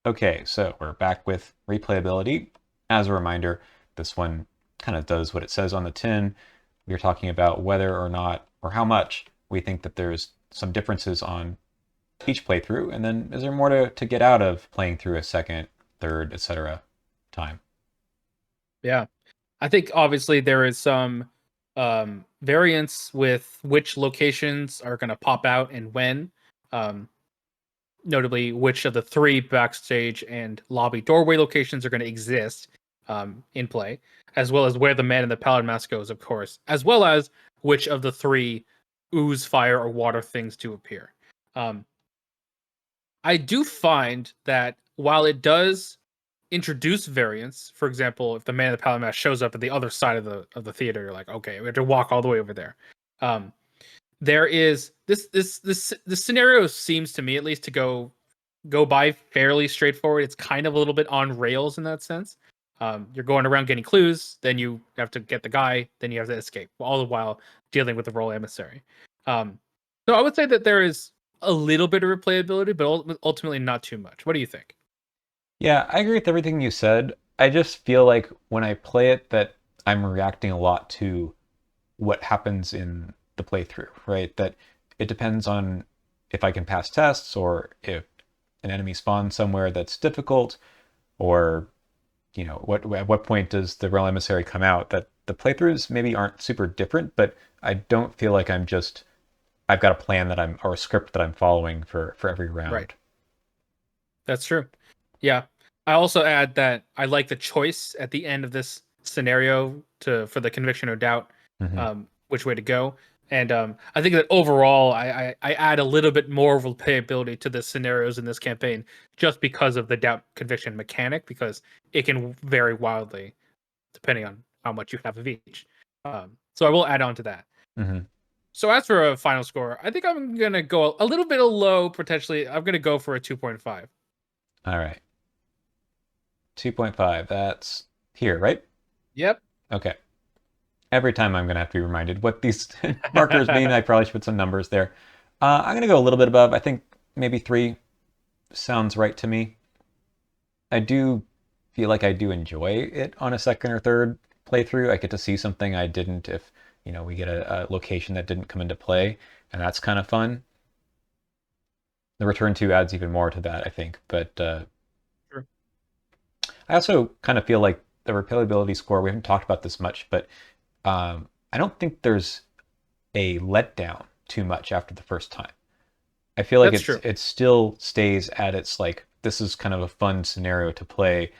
Okay, so we're back with replayability. As a reminder, this one kind of does what it says on the tin. We're talking about whether or not, or how much we think that there's some differences on each playthrough, and then is there more to get out of playing through a second, third, etc. time? Yeah. I think obviously there is some variance with which locations are going to pop out and when. Um, Notably, which of the 3 backstage and lobby doorway locations are going to exist in play, as well as where the man in the pallid mask goes, of course, as well as which of the 3 ooze, fire, or water things to appear. Um, I do find that while it does introduce variance, for example, if the man in the pallid mask shows up at the other side of the theater, you're like, okay, we have to walk all the way over there. Um, there is this scenario seems to me at least to go by fairly straightforward. It's kind of a little bit on rails in that sense. You're going around getting clues, then you have to get the guy, then you have to escape, all the while dealing with the role emissary. Um, so I would say that there is a little bit of replayability, but ultimately not too much. What do you think? Yeah, I agree with everything you said. I just feel like when I play it that I'm reacting a lot to what happens in the playthrough, right? That it depends on if I can pass tests or if an enemy spawns somewhere that's difficult, or what at what point does the real emissary come out. That the playthroughs maybe aren't super different, but I don't feel like I've got a plan that I'm or a script that I'm following for every Right. round. That's true. Yeah. I also add that I like the choice at the end of this scenario to for the conviction or doubt, Hmm. which way to go. And I think that overall, I add a little bit more replayability to the scenarios in this campaign just because of the doubt conviction mechanic, because it can vary wildly depending on how much you have of each. So I will add on to that. Hmm. So as for a final score, I think I'm gonna go a little bit low potentially. I'm gonna go for a 2.5. All right, 2.5. That's here, right? Yep. Okay. Every time I'm going to have to be reminded what these markers mean. I probably should put some numbers there. I'm going to go a little bit above. I think maybe 3 sounds right to me. I do feel like I do enjoy it on a second or third playthrough. I get to see something I didn't if, we get a location that didn't come into play, and that's kind of fun. The return to adds even more to that, I think. But Sure. I also kind of feel like the replayability score, we haven't talked about this much, but I don't think there's a letdown too much after the first time. I feel like That's true. it still stays at its like this is kind of a fun scenario to play,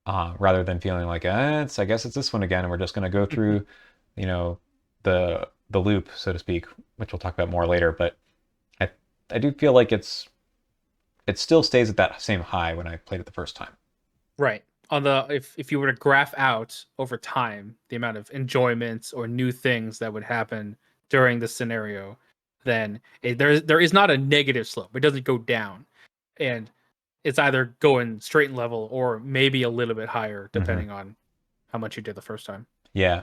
rather than feeling like I guess it's this one again, and we're just going to go through, you know, the loop, so to speak, which we'll talk about more later. But I I do feel like it still stays at that same high when I played it the first time. Right. On the if you were to graph out over time the amount of enjoyments or new things that would happen during the scenario, then there is not a negative slope. It doesn't go down, and it's either going straight and level or maybe a little bit higher Hmm. depending on how much you did the first time. Yeah,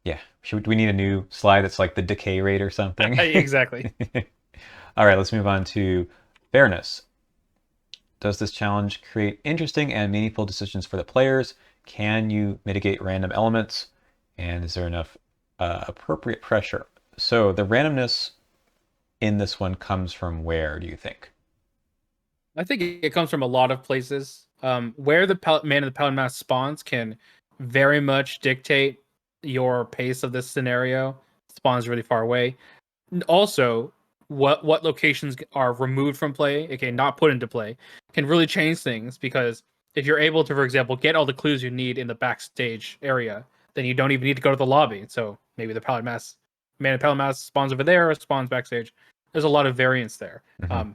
yeah. Do we need a new slide that's like the decay rate or something? Exactly. All right, let's move on to fairness. Does this challenge create interesting and meaningful decisions for the players? Can you mitigate random elements? And is there enough appropriate pressure? So the randomness in this one comes from where, do you think? I think it comes from a lot of places. Where the man of the Paladin Mask spawns can very much dictate your pace of this scenario. Spawns really far away. And also, what locations are removed from play, okay, not put into play, can really change things because if you're able to, for example, get all the clues you need in the backstage area, then you don't even need to go to the lobby. So maybe the Paladin Mask, man of Paladin Mask spawns over there or spawns backstage. There's a lot of variance there. Mm-hmm.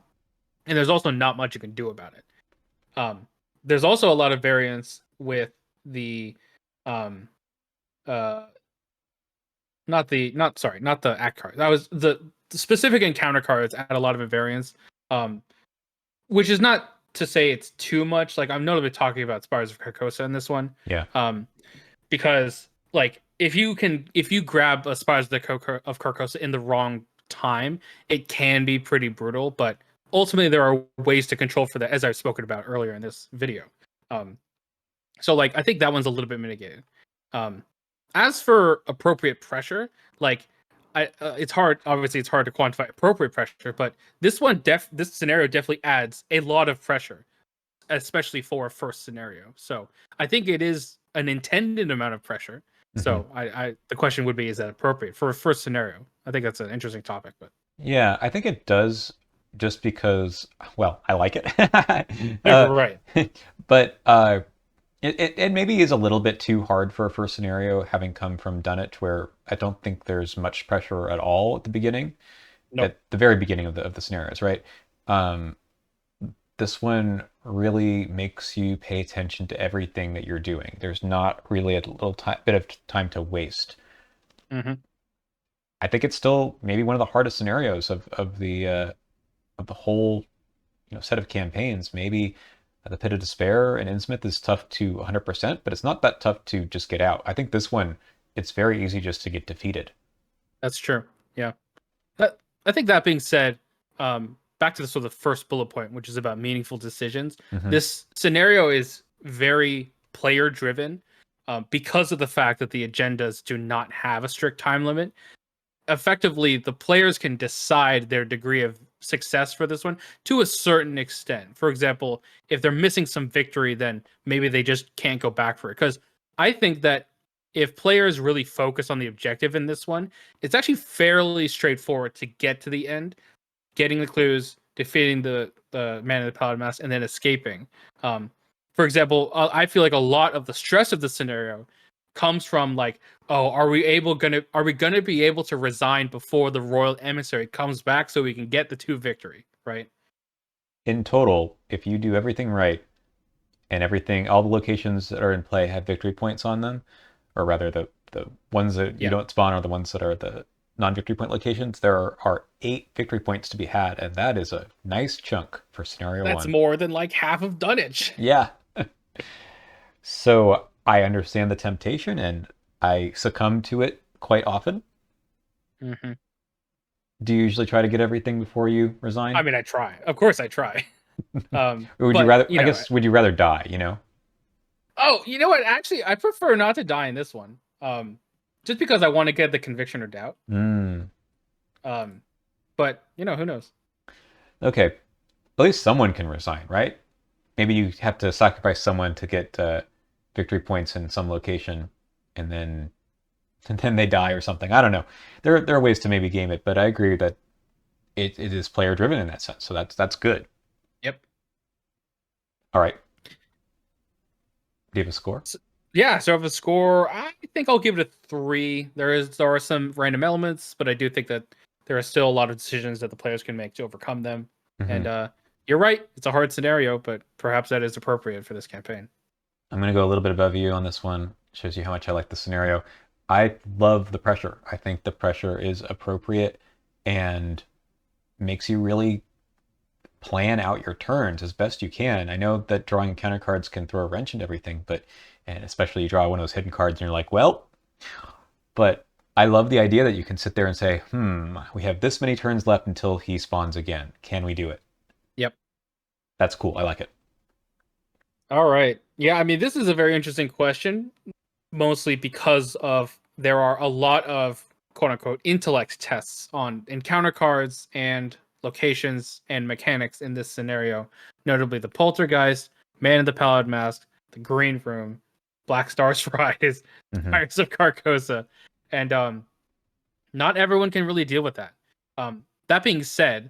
And there's also not much you can do about it. There's also a lot of variance with the um uh not the act card. That was the specific encounter cards add a lot of variance. Which is not to say it's too much. Like I'm notably talking about Spires of Carcosa in this one. Yeah. Because like if you grab a Spires of Carcosa in the wrong time, it can be pretty brutal, but ultimately there are ways to control for that, as I've spoken about earlier in this video. So like I think that one's a little bit mitigated. As for appropriate pressure, like it's hard. Obviously, it's hard to quantify appropriate pressure, but this scenario definitely adds a lot of pressure, especially for a first scenario. So I think it is an intended amount of pressure. Mm-hmm. So the question would be, is that appropriate for a first scenario? I think that's an interesting topic, but Yeah, I think it does just because, well, I like it. right. But it maybe is a little bit too hard for a first scenario, having come from Dunwich, where I don't think there's much pressure at all at the beginning, Nope. at the very beginning of the scenarios, right? Um, this one really makes you pay attention to everything that you're doing. There's not really a little bit of time to waste. Mm-hmm. I think it's still maybe one of the hardest scenarios of the whole set of campaigns. Maybe the Pit of Despair and Innsmouth is tough to 100%, but it's not that tough to just get out. I think this one, it's very easy just to get defeated. That's true. Yeah. I think that being said, back to the sort of first bullet point, which is about meaningful decisions. Hmm. This scenario is very player driven because of the fact that the agendas do not have a strict time limit. Effectively, the players can decide their degree of success for this one to a certain extent. For example, if they're missing some victory, then maybe they just can't go back for it. Because I think that if players really focus on the objective in this one, it's actually fairly straightforward to get to the end, getting the clues, defeating the man in the Paladin Mask, and then escaping. For example, I feel like a lot of the stress of the scenario comes from like, oh, are we gonna be able to resign before the royal emissary comes back so we can get the two victory, right? In total, if you do everything right and everything, all the locations that are in play have victory points on them, or rather the ones that you Yeah, don't spawn are the ones that are the non-victory point locations. There are 8 victory points to be had, and that is a nice chunk for scenario that's one. more than like half of Dunwich. Yeah. So I understand the temptation and I succumb to it quite often. Hmm. Do you usually try to get everything before you resign? I mean, I try. Of course, I try. Or would you But rather, I guess, would you rather die? oh, you know what? Actually, I prefer not to die in this one. Just because I want to get the conviction or doubt. Mm. Um, but who knows? Okay. At least someone can resign, right? Maybe you have to sacrifice someone to get victory points in some location, and then and then they die or something. I don't know. There are ways to maybe game it, but I agree that it is player driven in that sense. So that's good. Yep. All right. Do you have a score? Yeah, so of a score, I think I'll give it a 3. There are some random elements, but I do think that there are still a lot of decisions that the players can make to overcome them. Hmm. And you're right, it's a hard scenario, but perhaps that is appropriate for this campaign. I'm going to go a little bit above you on this one. Shows you how much I like the scenario. I love the pressure. I think the pressure is appropriate and makes you really plan out your turns as best you can. I know that drawing counter cards can throw a wrench into everything, but and especially you draw one of those hidden cards and you're like, well, but I love the idea that you can sit there and say, we have this many turns left until he spawns again. Can we do it? Yep. That's cool. I like it. All right. Yeah, I mean, this is a very interesting question, mostly because of there are a lot of quote unquote intellect tests on encounter cards and locations and mechanics in this scenario, notably the Poltergeist, Man in the Pallid Mask, the Green Room, Black Star's Rise, Hmm. Pirates of Carcosa, and not everyone can really deal with that. That being said,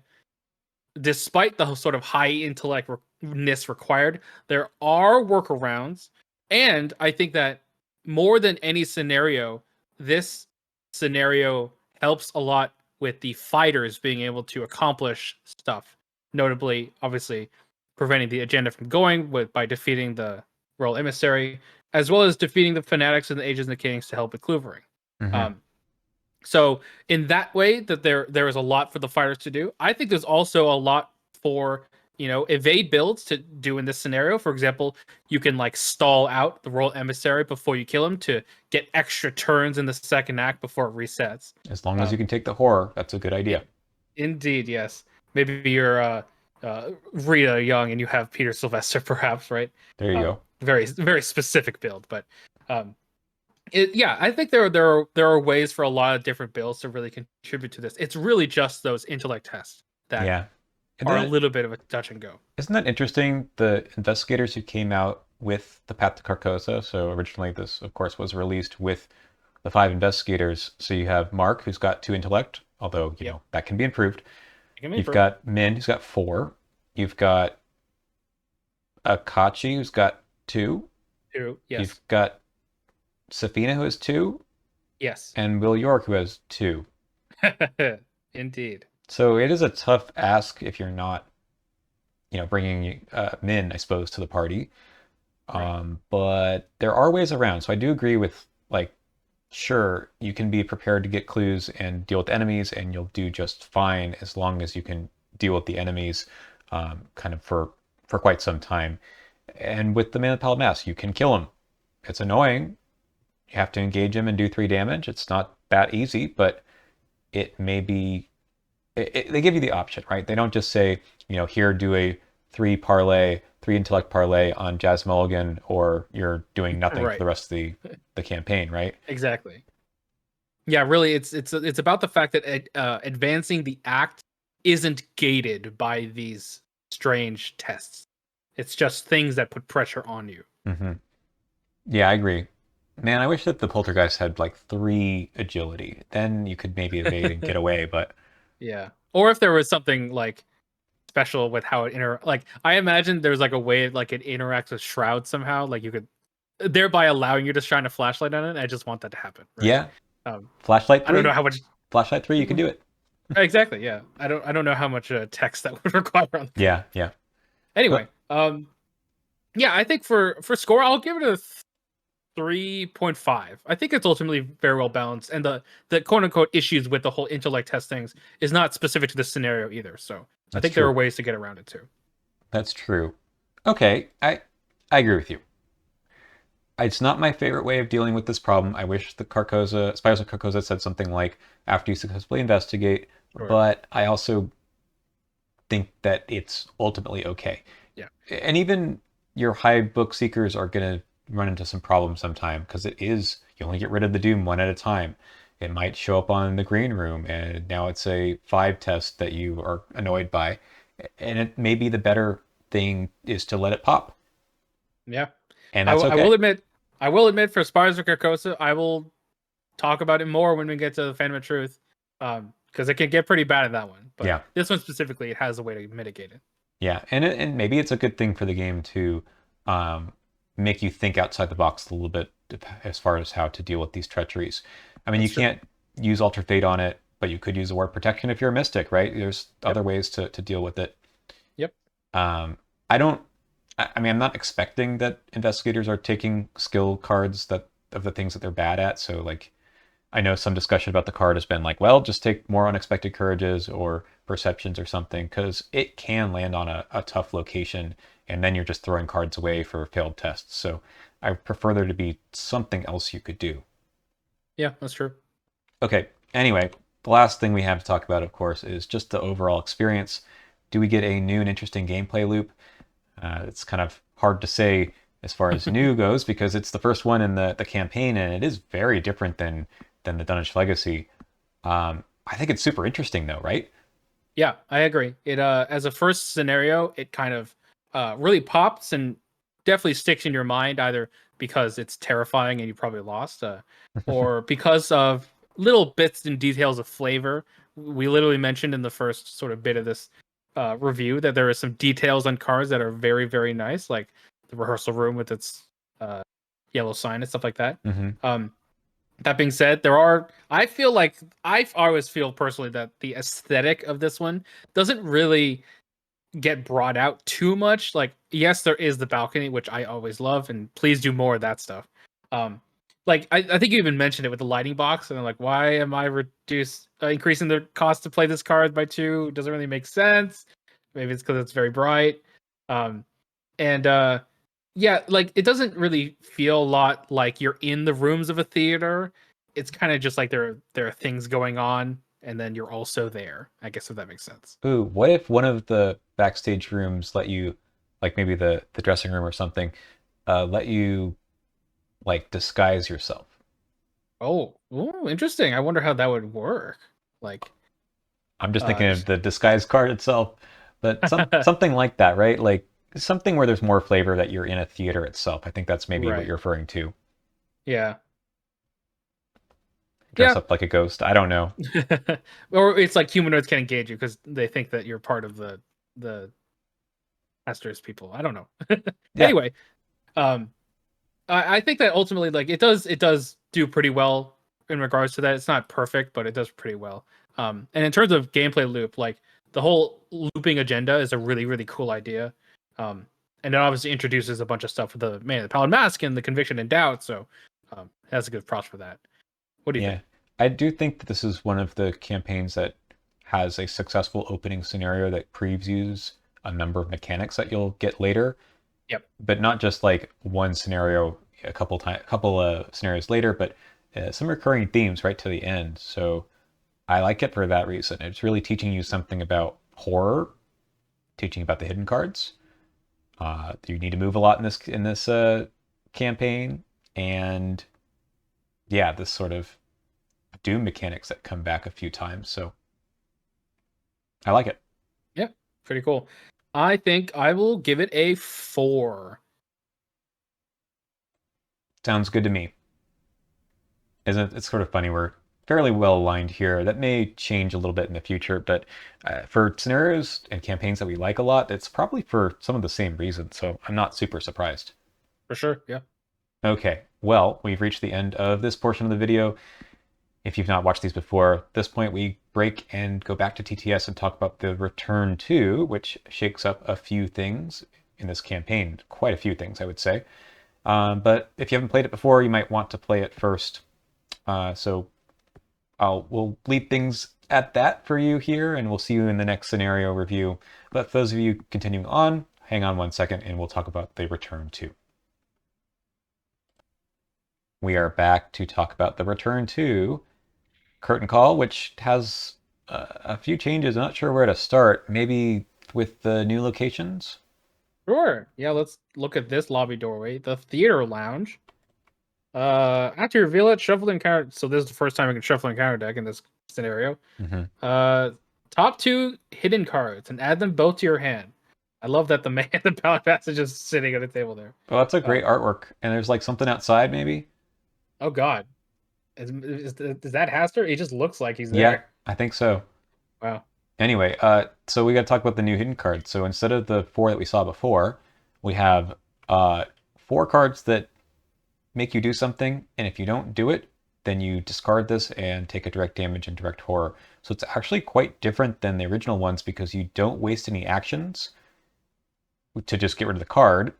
despite the sort of high intellectness required, there are workarounds. And I think that more than any scenario, this scenario helps a lot with the fighters being able to accomplish stuff. Notably, obviously, preventing the agenda from going by defeating the royal emissary, as well as defeating the fanatics and the agents and the kings to help with cloovering. Hmm. Um, so in that way, that there is a lot for the fighters to do. I think there's also a lot for evade builds to do in this scenario. For example, you can like stall out the royal emissary before you kill him to get extra turns in the second act before it resets. As long as you Um, can take the horror, that's a good idea. Indeed, yes. Maybe you're Rita Young and you have Peter Sylvester, perhaps, right? There you go. Very very specific build, but um, yeah, I think there are ways for a lot of different builds to really contribute to this. It's really just those intellect tests that Yeah. And are a then little bit of a touch and go. isn't that interesting? The investigators who came out with the Path to Carcosa. So originally, this, of course, was released with the five investigators. So you have Mark, who's got two intellect, although, Yep, that can be improved. it can be You've improved. got Min, who's got four. You've got Akachi, who's got two. Two, yes, You've got Safina, who has two. yes, And Will York, who has two. indeed. So it is a tough ask if you're not, bringing Min, I suppose, to the party. Right. But there are ways around. So I do agree with, like, sure, you can be prepared to get clues and deal with enemies, and you'll do just fine as long as you can deal with the enemies, kind of for quite some time. And with the Man with Pallid Mask, you can kill him. It's annoying. You have to engage him and do 3 damage. It's not that easy, but it may be. They give you the option, right? They don't just say, here, do a three intellect parlay on Jazz Mulligan, or you're doing nothing for Right. the rest of the campaign, right? Exactly. Yeah, really, it's about the fact that advancing the act isn't gated by these strange tests. It's just things that put pressure on you. Hmm. Yeah, I agree. Man, I wish that the Poltergeist had like 3 agility. Then you could maybe evade and get away, but Yeah. Or if there was something like special with how it like I imagine there's like a way like it interacts with Shroud somehow, like you could thereby allowing you to shine a flashlight on it. I just want that to happen, right? yeah, Um Flashlight I don't know 3. how much Flashlight 3, you can do it. exactly, yeah. I don't know how much text that would require on the Yeah, page. yeah. Anyway, But yeah, I think for score I'll give it a 3.5. I think it's ultimately very well balanced, and the quote unquote issues with the whole intellect test things is not specific to this scenario either. So I that's think there are true. ways to get around it too. That's true. Okay, I agree with you. It's not my favorite way of dealing with this problem. I wish the Spiders of Carcosa said something like, after you successfully investigate, Sure. but I also think that it's ultimately okay. Yeah. And even your high book seekers are going to run into some problems sometime, because you only get rid of the Doom one at a time. It might show up on the green room, and now it's a 5 test that you are annoyed by. And it may be the better thing is to let it pop. Yeah. And I that's will I will okay. admit I will admit for Spires of Carcosa, I will talk about it more when we get to the Phantom of Truth. Because it can get pretty bad in that one. But Yeah. this one specifically, it has a way to mitigate it. Yeah, and maybe it's a good thing for the game to um, make you think outside the box a little bit as far as how to deal with these treacheries. I mean, you That's true. can't use Alter Fate on it, but you could use a Ward Protection if you're a Mystic, right? There's Yep. other ways to deal with it. Yep. I don't. I mean, I'm not expecting that investigators are taking skill cards that of the things that they're bad at. So, like, I know some discussion about the card has been like, well, just take more unexpected courages or perceptions or something, because it can land on a tough location, and then you're just throwing cards away for failed tests. So I prefer there to be something else you could do. Yeah, that's true. Okay. Anyway, the last thing we have to talk about, of course, is just the overall experience. Do we get a new and interesting gameplay loop? It's kind of hard to say as far as new goes because it's the first one in the campaign, and it is very different than the Dunwich Legacy. I think it's super interesting, though, right? Yeah, I agree. It as a first scenario, it kind of really pops and definitely sticks in your mind either because it's terrifying and you probably lost, or because of little bits and details of flavor. We literally mentioned in the first sort of bit of this review that there are some details on cars that are very very nice, like the rehearsal room with its uh, yellow sign and stuff like that. Hmm. Um, that being said, there are. I feel like I always feel personally that the aesthetic of this one doesn't really get brought out too much. Like, yes, there is the balcony, which I always love, and please do more of that stuff. Um, like I think you even mentioned it with the lighting box, and I'm like, why am I increasing the cost to play this card by two? Doesn't really make sense. Maybe it's because it's very bright. Um, and yeah, like it doesn't really feel a lot like you're in the rooms of a theater. It's kind of just like there are things going on and then you're also there, I guess, if that makes sense. Ooh, what if one of the backstage rooms let you, like maybe the dressing room or something, let you like disguise yourself? Oh, ooh, interesting. I wonder how that would work. Like I'm just thinking of just the disguise card itself, but something like that, right? Like something where there's more flavor that you're in a theater itself. I think that's maybe what right. you're referring to. Yeah. Dress Yeah. up like a ghost. I don't know. Or it's like humanoids can engage you because they think that you're part of the Asterisk people. I don't know. Yeah, Anyway, um I think that ultimately, like it does do pretty well in regards to that. It's not perfect, but it does pretty well. And in terms of gameplay loop, like the whole looping agenda is a really really cool idea. And it obviously introduces a bunch of stuff with the man in the pallid mask and the conviction and doubt. So it has a good props for that. What do you yeah. think? I do think that this is one of the campaigns that has a successful opening scenario that previews a number of mechanics that you'll get later, Yep. but not just like one scenario a couple of scenarios later, but some recurring themes right to the end. So I like it for that reason. It's really teaching you something about horror, teaching about the hidden cards. You need to move a lot in this campaign, and yeah, this sort of doom mechanics that come back a few times. So I like it. Yeah. Pretty cool. I think I will give it a 4. Sounds good to me. Isn't it? It's sort of funny. We're fairly well aligned here. That may change a little bit in the future, but for scenarios and campaigns that we like a lot, it's probably for some of the same reasons. So I'm not super surprised. For sure. Yeah. Okay, well, we've reached the end of this portion of the video. If you've not watched these before, at this point we break and go back to TTS and talk about the Return to, which shakes up a few things in this campaign. Quite a few things, I would say. But if you haven't played it before, you might want to play it first. So we'll leave things at that for you here, and we'll see you in the next scenario review. But for those of you continuing on, hang on one second, and we'll talk about the Return to. We are back to talk about the Return to Curtain Call, which has a few changes. I'm not sure where to start. Maybe with the new locations? Sure. Yeah, let's look at this lobby doorway. The theater lounge. After you reveal it, shuffle the encounter. So this is the first time I can shuffle encounter deck in this scenario. Mm-hmm. Uh, top 2 hidden cards and add them both to your hand. I love that the man, the ballot passage is sitting at a table there. Well, that's a Uh, great artwork. And there's like something outside, maybe? oh God, is that Haster? He just looks like he's Yeah, there. I think so. Wow. Anyway, so we got to talk about the new hidden cards. So instead of the four that we saw before, we have four cards that make you do something, and if you don't do it, then you discard this and take a direct damage and direct horror. So it's actually quite different than the original ones because you don't waste any actions to just get rid of the card.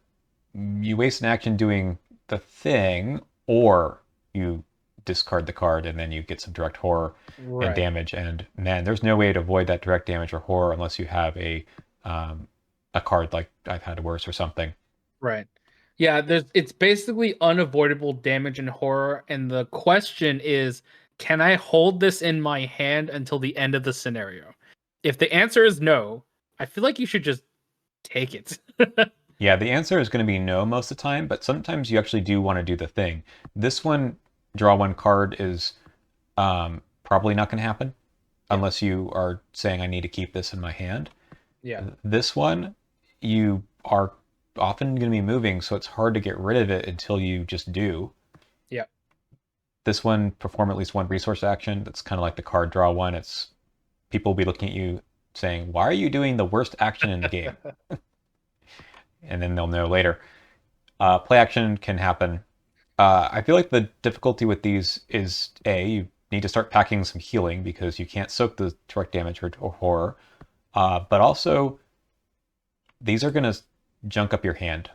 You waste an action doing the thing, or you discard the card and then you get some direct horror and Right. damage. And man, there's no way to avoid that direct damage or horror unless you have a card like I've had worse or something. Right. Yeah, it's basically unavoidable damage and horror, and the question is, can I hold this in my hand until the end of the scenario? If the answer is no, I feel like you should just take it. Yeah, the answer is going to be no most of the time, but sometimes you actually do want to do the thing. This one, draw one card, is probably not going to happen Yeah. unless you are saying I need to keep this in my hand. Yeah. This one, you are often going to be moving, so it's hard to get rid of it until you just do. Yeah. This one, perform at least one resource action. That's kind of like the card draw one. It's people will be looking at you saying, "Why are you doing the worst action in the game?" And then they'll know later. Play action can happen. I feel like the difficulty with these is you need to start packing some healing because you can't soak the direct damage or horror. But also, these are going to junk up your hand.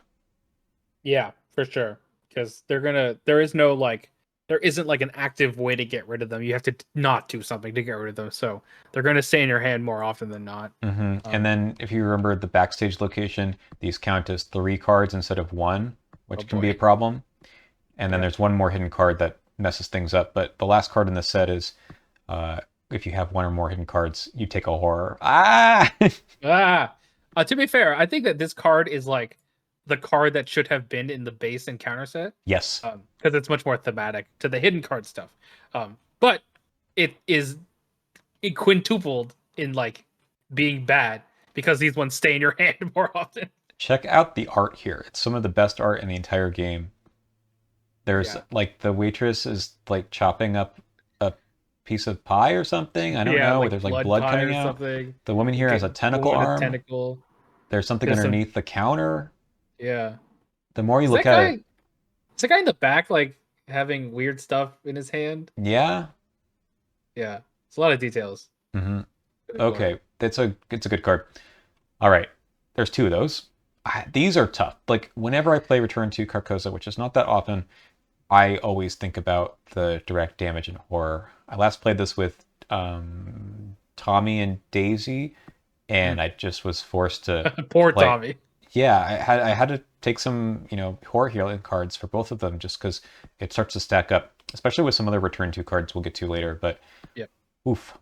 Yeah, for sure. Because there is no like, there isn't like an active way to get rid of them. You have to not do something to get rid of them. So they're going to stay in your hand more often than not. And then, if you remember the backstage location, these count as 3 cards instead of 1, Oh which can be a boy. problem. And then Yeah. there's one more hidden card that messes things up. But the last card in the set is if you have one or more hidden cards, you take a horror. Ah! Ah, to be fair, I think that this card is like the card that should have been in the base encounter set, Yes. because it's much more thematic to the hidden card stuff. But it is quintupled in like being bad because these ones stay in your hand more often. Check out the art here. It's some of the best art in the entire game. There's Yeah, like the waitress is like chopping up a piece of pie or something. I don't yeah, know. like There's like blood blood pie coming or out. something. The woman here has a tentacle Woman with arm. tentacle. There's something There's some. underneath the counter. Yeah. The more you Is look that at guy? it, Is that guy in the back like having weird stuff in his hand? yeah. Yeah, it's a lot of details. hmm Really cool art. Okay, it's a good card. All right, there's 2 of those. These are tough. Like whenever I play Return to Carcosa, which is not that often, I always think about the direct damage and horror. I last played this with Tommy and Daisy, and I just was forced to Poor play. Tommy. Yeah, I had to take some horror healing cards for both of them just because it starts to stack up, especially with some other Return to cards we'll get to later. But Yep. oof.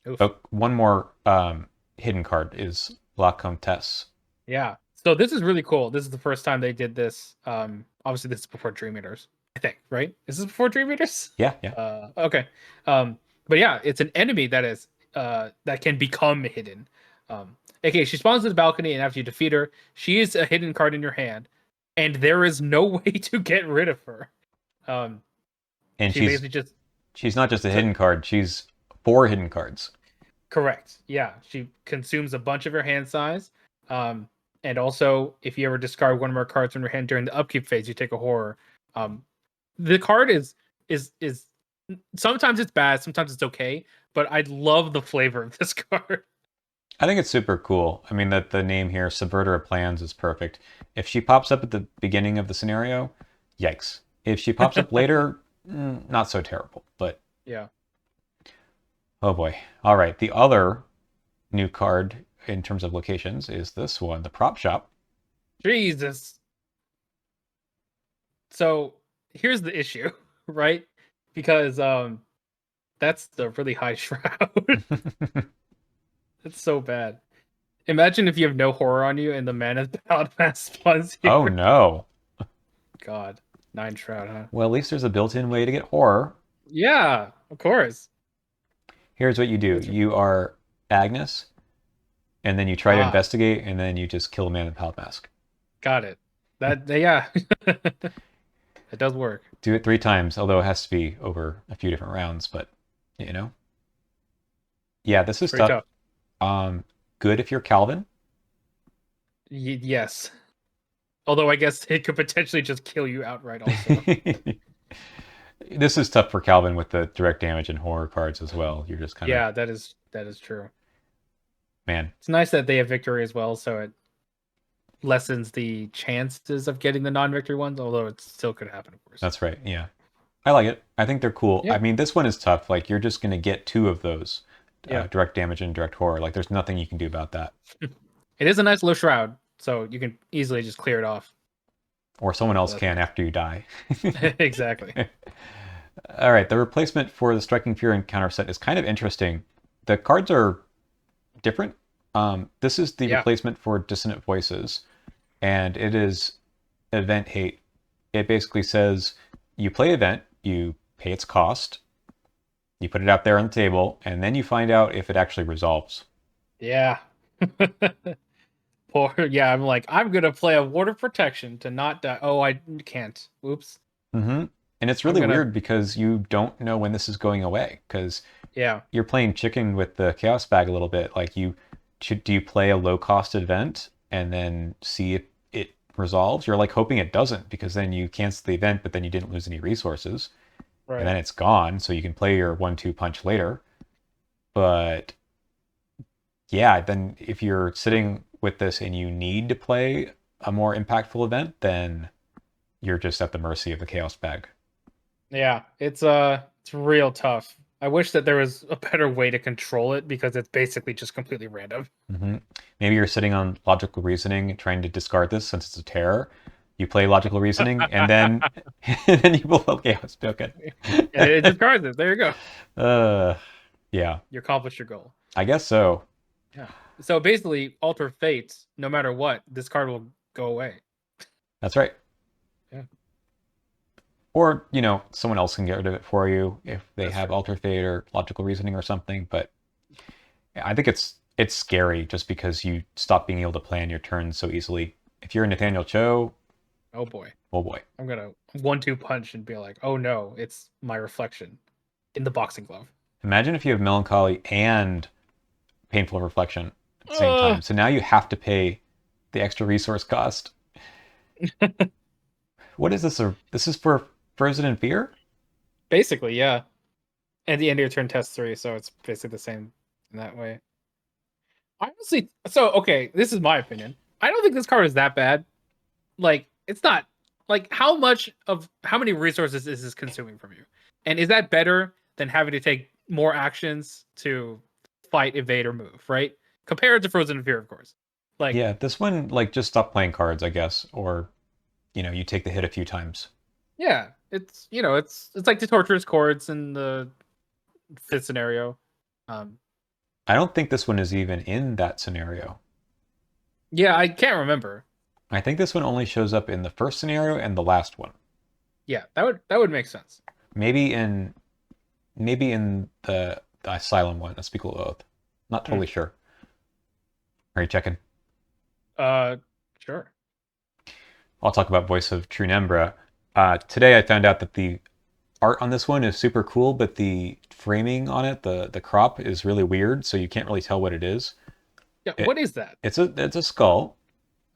Oof. Oh, one more hidden card is La Comtesse. Yeah. So this is really cool. This is the first time they did this. Obviously this is before Dream Eaters, I think, right? Is this before Dream Eaters? Yeah, yeah. Okay. But yeah, it's an enemy that is that can become hidden. Okay, she spawns at the balcony, and after you defeat her, she is a hidden card in your hand, and there is no way to get rid of her. Um, And she basically just she's not just a so, hidden card, she's 4 hidden cards. correct. Yeah, she consumes a bunch of your hand size. Um, and also, if you ever discard one of her cards from your hand during the upkeep phase, you take a horror. Um, the card is sometimes it's bad, sometimes it's okay, but I love the flavor of this card. I think it's super cool. I mean, that the name here, Subverter of Plans, is perfect. If she pops up at the beginning of the scenario, yikes. If she pops up later, not so terrible. But Yeah. oh boy. All right. The other new card in terms of locations is this one, the Prop Shop. Jesus. So here's the issue, right? Because that's the really high shroud. It's so bad. Imagine if you have no horror on you and the man of Ballad Mass spawns Oh here. no. God. 9 shroud, huh? Well, at least there's a built-in way to get horror. Yeah, of course. Here's what you do. It's You are Agnes, and then you try to ah, investigate, and then you just kill a man in the palette mask. got it. That yeah. It does work. Do it 3 times, although it has to be over a few different rounds, but you know. Yeah, this It's is pretty tough. tough. Good if you're Calvin. Yes. Although I guess it could potentially just kill you outright also. This is tough for Calvin with the direct damage and horror cards as well. You're just kind of, Yeah, that is true. man, It's nice that they have victory as well, so it lessens the chances of getting the non-victory ones, although it still could happen, of course. that's right. Yeah. I like it. I think they're cool. I Yeah, mean, this one is tough. Like, you're just going to get 2 of those yeah. direct damage and direct horror. Like, there's nothing you can do about that. It is a nice low shroud, so you can easily just clear it off. Or someone else But can after you die. exactly. All right, the replacement for the Striking Fear encounter set is kind of interesting. The cards are different. This is the Yeah. replacement for Dissonant Voices, and it is event hate. It basically says you play event, you pay its cost, you put it out there on the table, and then you find out if it actually resolves. Yeah. Poor, yeah, I'm like, I'm gonna play a ward of protection to not die. Oh, I can't. Oops. Mm-hmm. And it's I'm really gonna, weird because you don't know when this is going away because yeah. you're playing chicken with the chaos bag a little bit. Like do you play a low cost event and then see if it resolves? You're like hoping it doesn't because then you cancel the event, but then you didn't lose any resources, and Right. then it's gone, so you can play your 1-2 punch later. But yeah, then if you're sitting with this and you need to play a more impactful event, then you're just at the mercy of the chaos bag. Yeah, it's real tough. I wish that there was a better way to control it because it's basically just completely random. Hmm. Maybe you're sitting on logical reasoning, trying to discard this since it's a terror. You play logical reasoning, and then and then you pull up chaos. Okay. And it discards it. There you go. uh, yeah, You accomplished your goal. I guess so. Yeah. So basically, alter fates. No matter what, this card will go away. That's right. Yeah, Or someone else can get rid of it for you if they that's have true. alter fate or logical reasoning or something. But I think it's scary just because you stop being able to plan your turns so easily. If you're Nathaniel Cho, Oh boy, oh boy. I'm gonna 1-2 punch and be like, oh no, it's my reflection in the boxing glove. Imagine if you have melancholy and painful reflection at the same Uh, time. So now you have to pay the extra resource cost. What is this? This is for Frozen in Fear? Basically, yeah. And the end of your turn test 3, so it's basically the same in that way. Honestly, so okay, this is my opinion. I don't think this card is that bad. Like, it's not like how many resources is this consuming from you? And is that better than having to take more actions to fight, evade, or move, right? Compared to Frozen in Fear, of course. Like, Yeah, this one like just stop playing cards, I guess, or you take the hit a few times. yeah, it's like the torturous chords in the fifth scenario. Um, I don't think this one is even in that scenario. yeah, I can't remember. I think this one only shows up in the first scenario and the last one. Yeah, that would make sense. Maybe in the Asylum one, a Speakable Oath. Not Hmm. totally sure. Are you checking? Uh, sure. I'll talk about Voice of True Nembra. Today I found out that the art on this one is super cool, but the framing on it, the crop is really weird, so you can't really tell what it is. Yeah, what It is that? it's a skull,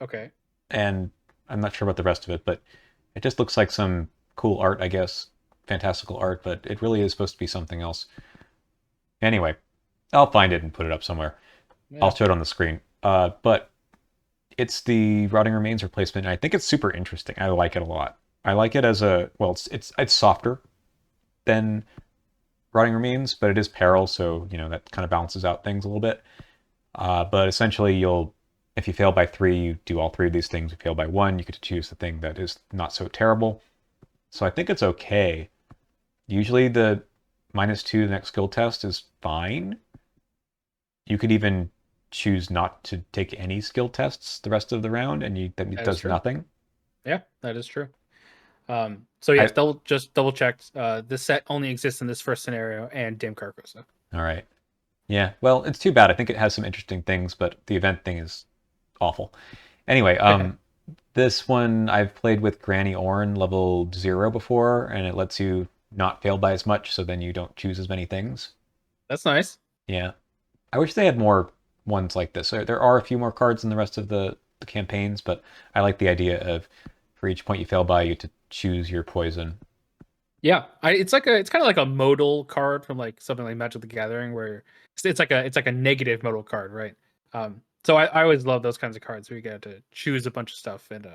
Okay. and I'm not sure about the rest of it, but it just looks like some cool art, I guess, fantastical art, but it really is supposed to be something else. Anyway, I'll find it and put it up somewhere. Yeah. I'll show it on the screen. But it's the Rotting Remains replacement, and I think it's super interesting. I like it a lot. I like it as a well, it's softer than Rotting Remains, but it is peril, so that kind of balances out things a little bit. But essentially, if you fail by 3, you do all 3 of these things. If you fail by 1, you get to choose the thing that is not so terrible. So I think it's okay. Usually the -2 the next skill test is fine. You could even choose not to take any skill tests the rest of the round, and that That is does true. nothing. Yeah, that is true. So yes, I double checked. This set only exists in this first scenario and Dim Carcosa. All right. Yeah. Well, it's too bad. I think it has some interesting things, but the event thing is awful. Anyway, this one I've played with Granny Orn level 0 before, and it lets you not fail by as much, so then you don't choose as many things. That's nice. Yeah. I wish they had more ones like this. There are a few more cards in the rest of the campaigns, but I like the idea of for each point you fail by, you get to choose your poison. Yeah, it's kind of like a modal card from like something like Magic the Gathering, where it's like a negative modal card, right? So I always love those kinds of cards where you get to choose a bunch of stuff, and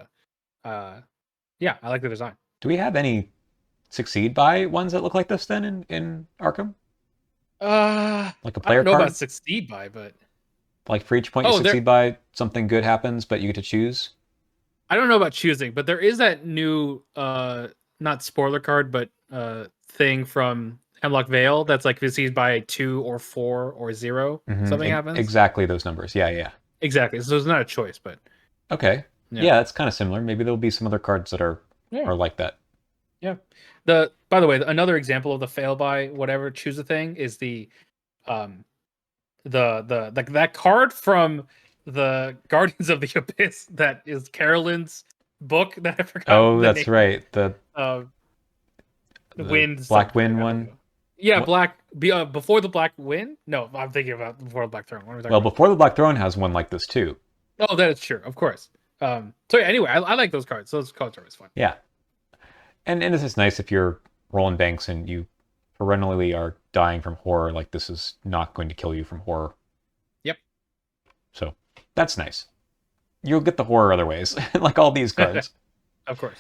yeah, I like the design. Do we have any succeed by ones that look like this then in Arkham? Like a I player don't know about card? succeed by, but Like for each point you oh, there succeed by, something good happens, but you get to choose? I don't know about choosing, but there is that new not spoiler card, but thing from Hemlock Vale that's like received by 2 or 4 or 0, something happens. Exactly those numbers. Yeah, yeah. Exactly. So it's not a choice, but Okay. yeah. Yeah, it's kind of similar. Maybe there'll be some other cards that Yeah. are like that. Yeah. The by the way, another example of the fail by whatever choose a thing is um that card from the Guardians of the Abyss that is Carolyn's book that I forgot Oh, the that's name of. right. Uh The Wind Black something. Wind I don't one. know. Yeah, What? before the Black Wind? No, I'm thinking about before the Black Throne. What are we talking Well, about? Before the Black Throne has one like this too. Oh, that is true, of course. So yeah, anyway, I like those cards. Those cards are always fun. Yeah. And this is nice if you're rolling banks and you perennially are dying from horror, like this is not going to kill you from horror. Yep. So that's nice. You'll get the horror other ways, like all these cards. Of course.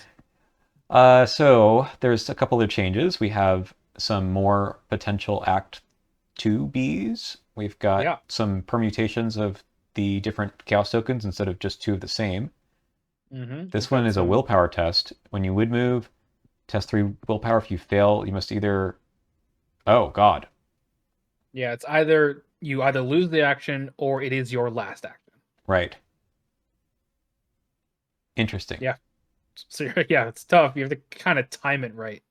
So there's a couple of changes. We have some more potential Act 2Bs. We've got Yeah. some permutations of the different chaos tokens instead of just two of the same. This We've one got is a some. willpower test. When you would move, test 3 willpower. If you fail, you must either. Oh, God. Yeah, it's either you either lose the action or it is your last action. Right. Interesting. Yeah. So yeah, it's tough. You have to kind of time it right.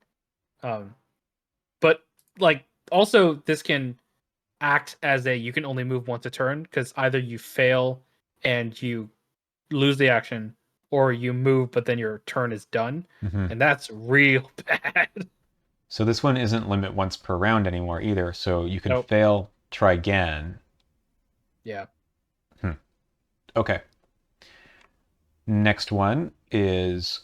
Um, but like also this can act as a you can only move once a turn because either you fail and you lose the action or you move but then your turn is done, Hmm. and that's real bad. So this one isn't limit once per round anymore either. So you can Nope. fail, try again. Yeah. Hmm. Okay. Next one is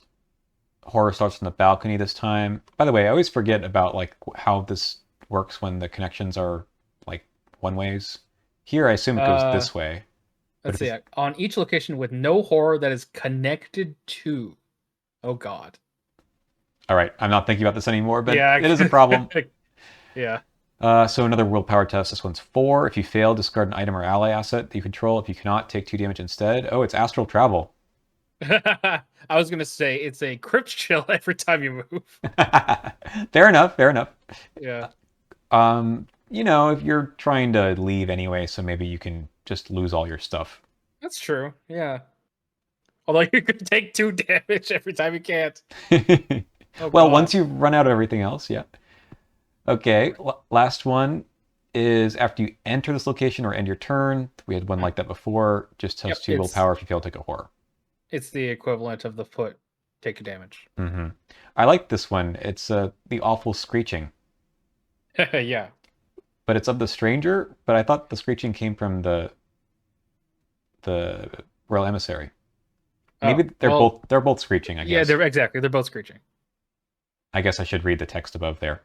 horror starts on the balcony this time. By the way, I always forget about like how this works when the connections are like one ways. Here, I assume it goes uh this way. But let's if see. it's On each location with no horror that is connected to, oh god. all right, I'm not thinking about this anymore, but Yeah. it is a problem. Yeah. So another willpower test. This one's 4. If you fail, discard an item or ally asset that you control. If you cannot, take 2 damage instead. Oh, it's astral travel. I was gonna say it's a crypt chill every time you move. Fair enough. Fair enough. Yeah. If you're trying to leave anyway, so maybe you can just lose all your stuff. That's true. Yeah. Although you could take 2 damage every time you can't. Oh Well, god. once you run out of everything else, yeah. Okay, last one is after you enter this location or end your turn. We had one like that before. Just Yep, has 2 willpower if you fail to take a horror. it's the equivalent of the foot take damage. Hmm. I like this one. It's the awful screeching, Yeah. but it's of the stranger. But I thought the screeching came from the royal emissary. Oh, Maybe well, they're both screeching, I yeah, guess. they're exactly. They're both screeching. I guess I should read the text above there.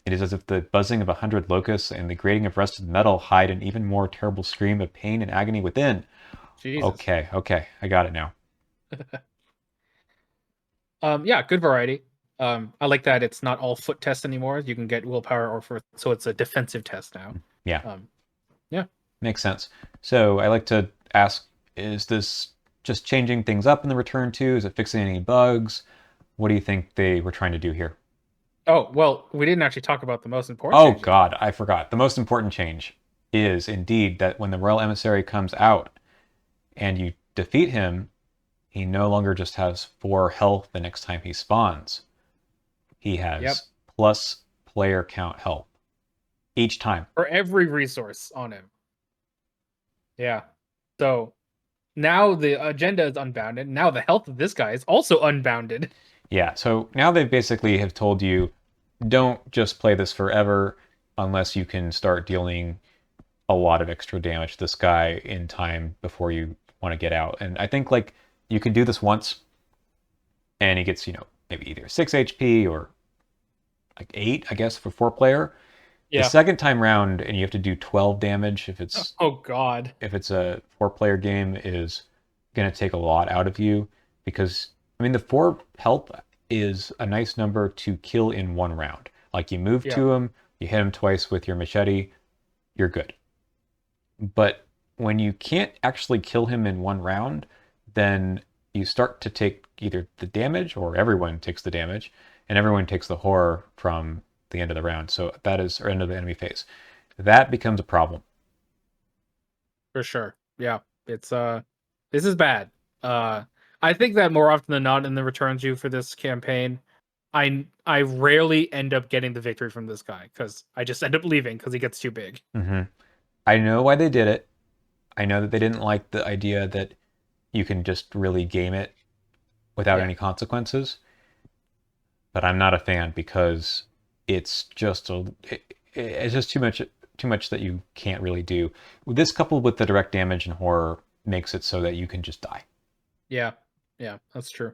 It is as if the buzzing of 100 locusts and the grating of rusted metal hide an even more terrible scream of pain and agony within. Jesus. Okay, I got it now. Yeah, good variety. I like that it's not all foot tests anymore. You can get willpower or foot, so it's a defensive test now. Yeah, Um, yeah. makes sense. So I like to ask, is this just changing things up in the return too? Is it fixing any bugs? What do you think they were trying to do here? Oh, well, we didn't actually talk about the most important Oh change yet. God, I forgot. The most important change is indeed that when the royal emissary comes out and you defeat him, he no longer just has 4 health the next time he spawns. He Yep. has plus player count health each time. For every resource on him. Yeah. So now the agenda is unbounded. Now the health of this guy is also unbounded. Yeah, so now they basically have told you don't just play this forever unless you can start dealing a lot of extra damage to this guy in time before you want to get out. And I think like you can do this once and he gets, maybe either 6 HP or like 8, I guess, for 4 player. The Yeah. second time round and you have to do 12 damage Oh god. if it's a 4 player game is going to take a lot out of you because I mean the 4 health is a nice number to kill in 1 round. Like you move Yeah. to him, you hit him twice with your machete, you're good. But when you can't actually kill him in 1 round, then you start to take either the damage or everyone takes the damage, and everyone takes the horror from the end of the round. So that is, or end of the enemy phase. That becomes a problem. For sure. Yeah. It's this is bad. Uh I think that more often than not in the returns you for this campaign, I rarely end up getting the victory from this guy because I just end up leaving because he gets too big. Hmm. I know why they did it. I know that they didn't like the idea that you can just really game it without Yeah. any consequences, but I'm not a fan because it's just too much that you can't really do. This coupled with the direct damage and horror makes it so that you can just die. Yeah. Yeah, that's true.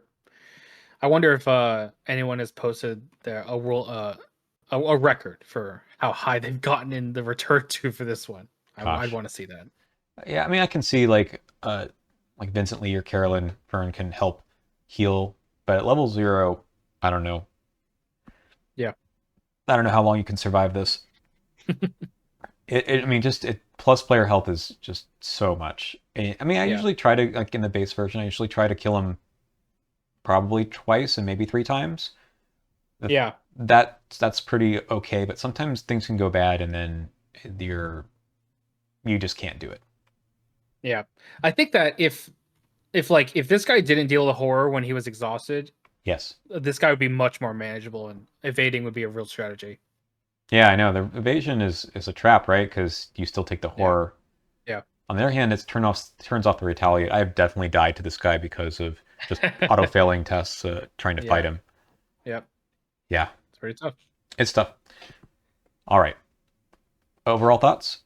I wonder if anyone has posted a rule a record for how high they've gotten in the return to for this one. I'd Gosh. want to see that. Yeah, I mean I can see like Vincent Lee or Carolyn Fern can help heal, but at level 0, I don't know. Yeah. I don't know how long you can survive this. I mean, just plus player health is just so much. I mean, I Yeah. usually try to, like in the base version, I usually try to kill him probably twice and maybe 3 times. Yeah. That's pretty okay, but sometimes things can go bad and then you're you just can't do it. Yeah. I think that if this guy didn't deal with horror when he was exhausted, Yes. this guy would be much more manageable and evading would be a real strategy. Yeah, I know. The evasion is a trap, right? Because you still take the Yeah. horror. Yeah. On the other hand, turns off the retaliate. I've definitely died to this guy because of just auto failing tests trying to fight Yeah. him. Yeah. Yeah, It's pretty tough. it's tough. All right. Overall thoughts?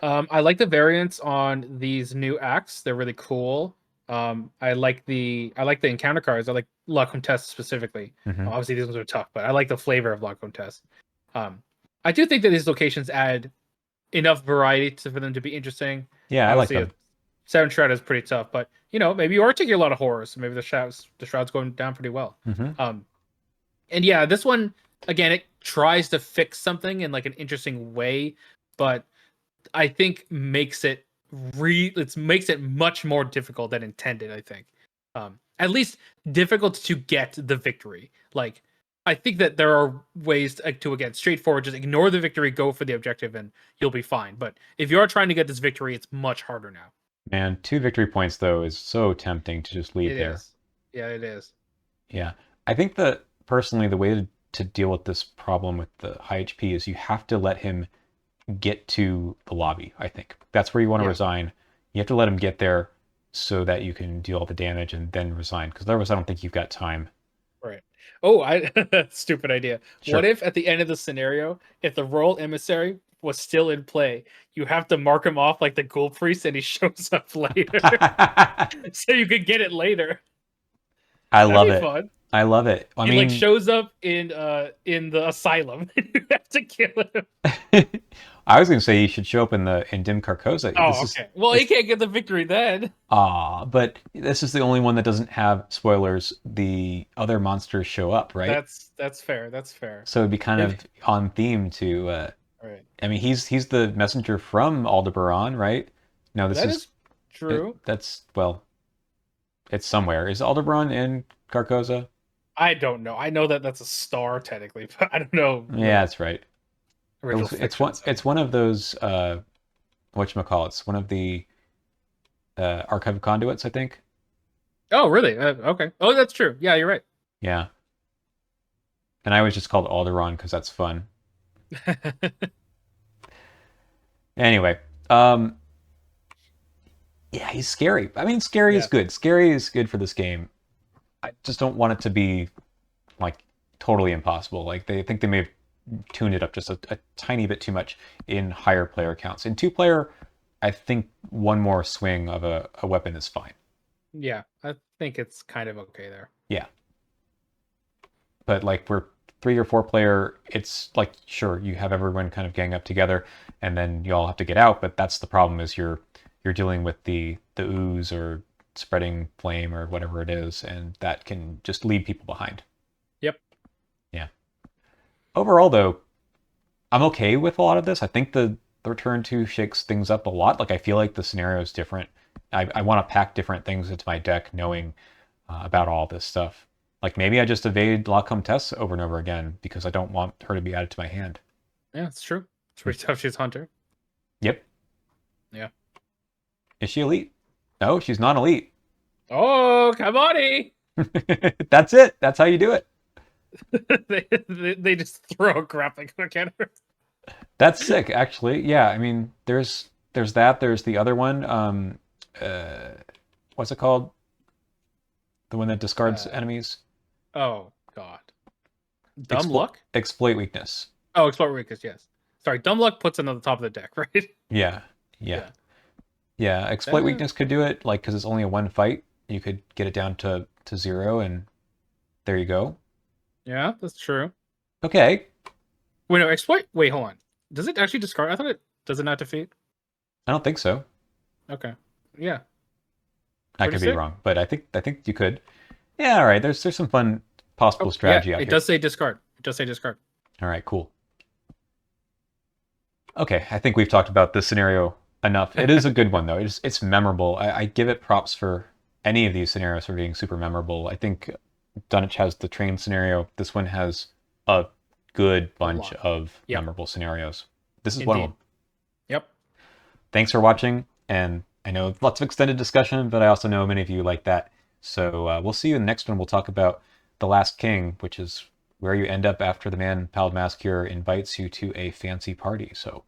I like the variants on these new acts. They're really cool. I like the encounter cards. I like La Comtesse specifically. Hmm. Obviously, these ones are tough, but I like the flavor of La Comtesse. Um, I do think that these locations add enough variety for them to be interesting. Yeah, I like Obviously, a them. seven shroud is pretty tough, but maybe you are taking a lot of horrors, so maybe the shroud's going down pretty well. Hmm. Um, and yeah, this one again, it tries to fix something in like an interesting way, but I think makes it much more difficult than intended. I think, at least difficult to get the victory. Like, I think that there are ways to again straightforward, just ignore the victory, go for the objective, and you'll be fine. But if you are trying to get this victory, it's much harder now. Man, 2 victory points though is so tempting to just leave It there. is, yeah, it is. Yeah, I think that personally the way to deal with this problem with the high HP is you have to let him get to the lobby. I think that's where you want to Yeah, resign. You have to let him get there so that you can deal all the damage and then resign. Because otherwise, I don't think you've got time. right. Oh, I stupid idea. What Sure. if at the end of the scenario, if the royal emissary was still in play, you have to mark him off like the ghoul priest and he shows up later, I so you could get it later. That'd love be it. fun. I love it. I He like mean, shows up in the asylum and you have to kill him. I was gonna say you should show up in Dim Carcosa. Oh, okay. Well, he This can't get the victory then. but this is the only one that doesn't have spoilers. The other monsters show up, right? That's fair. That's fair. So it'd be kind If of on theme to. all right, I mean, he's the messenger from Aldebaran, right? No, this that is is true. that's well, it's somewhere. Is Aldebaran in Carcosa? I don't know. I know that that's a star technically, but I don't know Yeah, the that's right. original It's fiction. one. So. It's one of those. Whatchamacallits, one of the archive conduits, I think. Oh, really? Okay. Oh, that's true. Yeah, you're right. Yeah, and I always just called it Alderaan because that's fun. Anyway, um, yeah, he's scary. I mean, scary is Yeah. good. Scary is good for this game. I just don't want it to be like totally impossible. Like they think they may have tuned it up just a tiny bit too much in higher player counts. In 2 player, I think one more swing of a weapon is fine. Yeah, I think it's kind of okay there. Yeah, but like we're 3 or 4 player, it's like sure you have everyone kind of gang up together, and then you all have to get out. But that's the problem is you're dealing with the ooze or spreading flame or whatever it is, and that can just leave people behind. Yep. Yeah. Overall, though, I'm okay with a lot of this. I think the Return to shakes things up a lot. Like I feel like the scenario is different. I want to pack different things into my deck, knowing about all this stuff. Like maybe I just evade La Comtesse over and over again because I don't want her to be added to my hand. Yeah, it's true. It's pretty tough. She's hunter. Yep. Yeah. Is she elite? No, she's not elite. Oh, come on! That's it. That's how you do it. They just throw a grappling hook at her. That's sick, actually. Yeah, I mean, there's that. There's the other one. What's it called? The one that discards Uh, enemies. oh God. Dumb luck. Exploit weakness. Oh, exploit weakness. Yes. Sorry, dumb luck puts it on the top of the deck, right? Yeah, yeah, Yeah. yeah. Exploit weakness could do it, like because it's only a one fight. You could get it down to 0, and there you go. Yeah, that's true. Okay, Wait, no, exploit. Wait, hold on. Does it actually discard? I thought it does it not defeat. I don't think so. Okay. Yeah. I Pretty could be sick. wrong, but I think you could. Yeah, all right. There's some fun possible Oh, yeah. strategy out It here. does say discard. It does say discard. All right, cool. Okay, I think we've talked about this scenario enough. It is a good one though. It's memorable. I give it props for any of these scenarios for being super memorable. I think Dunwich has the train scenario. This one has a good A bunch lot. of Yep. memorable scenarios. This is one of Indeed. them. Yep. Thanks for watching, and I know lots of extended discussion, but I also know many of you like that. So we'll see you in the next one. We'll talk about The Last King, which is where you end up after the man Pal Mascure invites you to a fancy party. So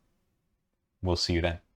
we'll see you then.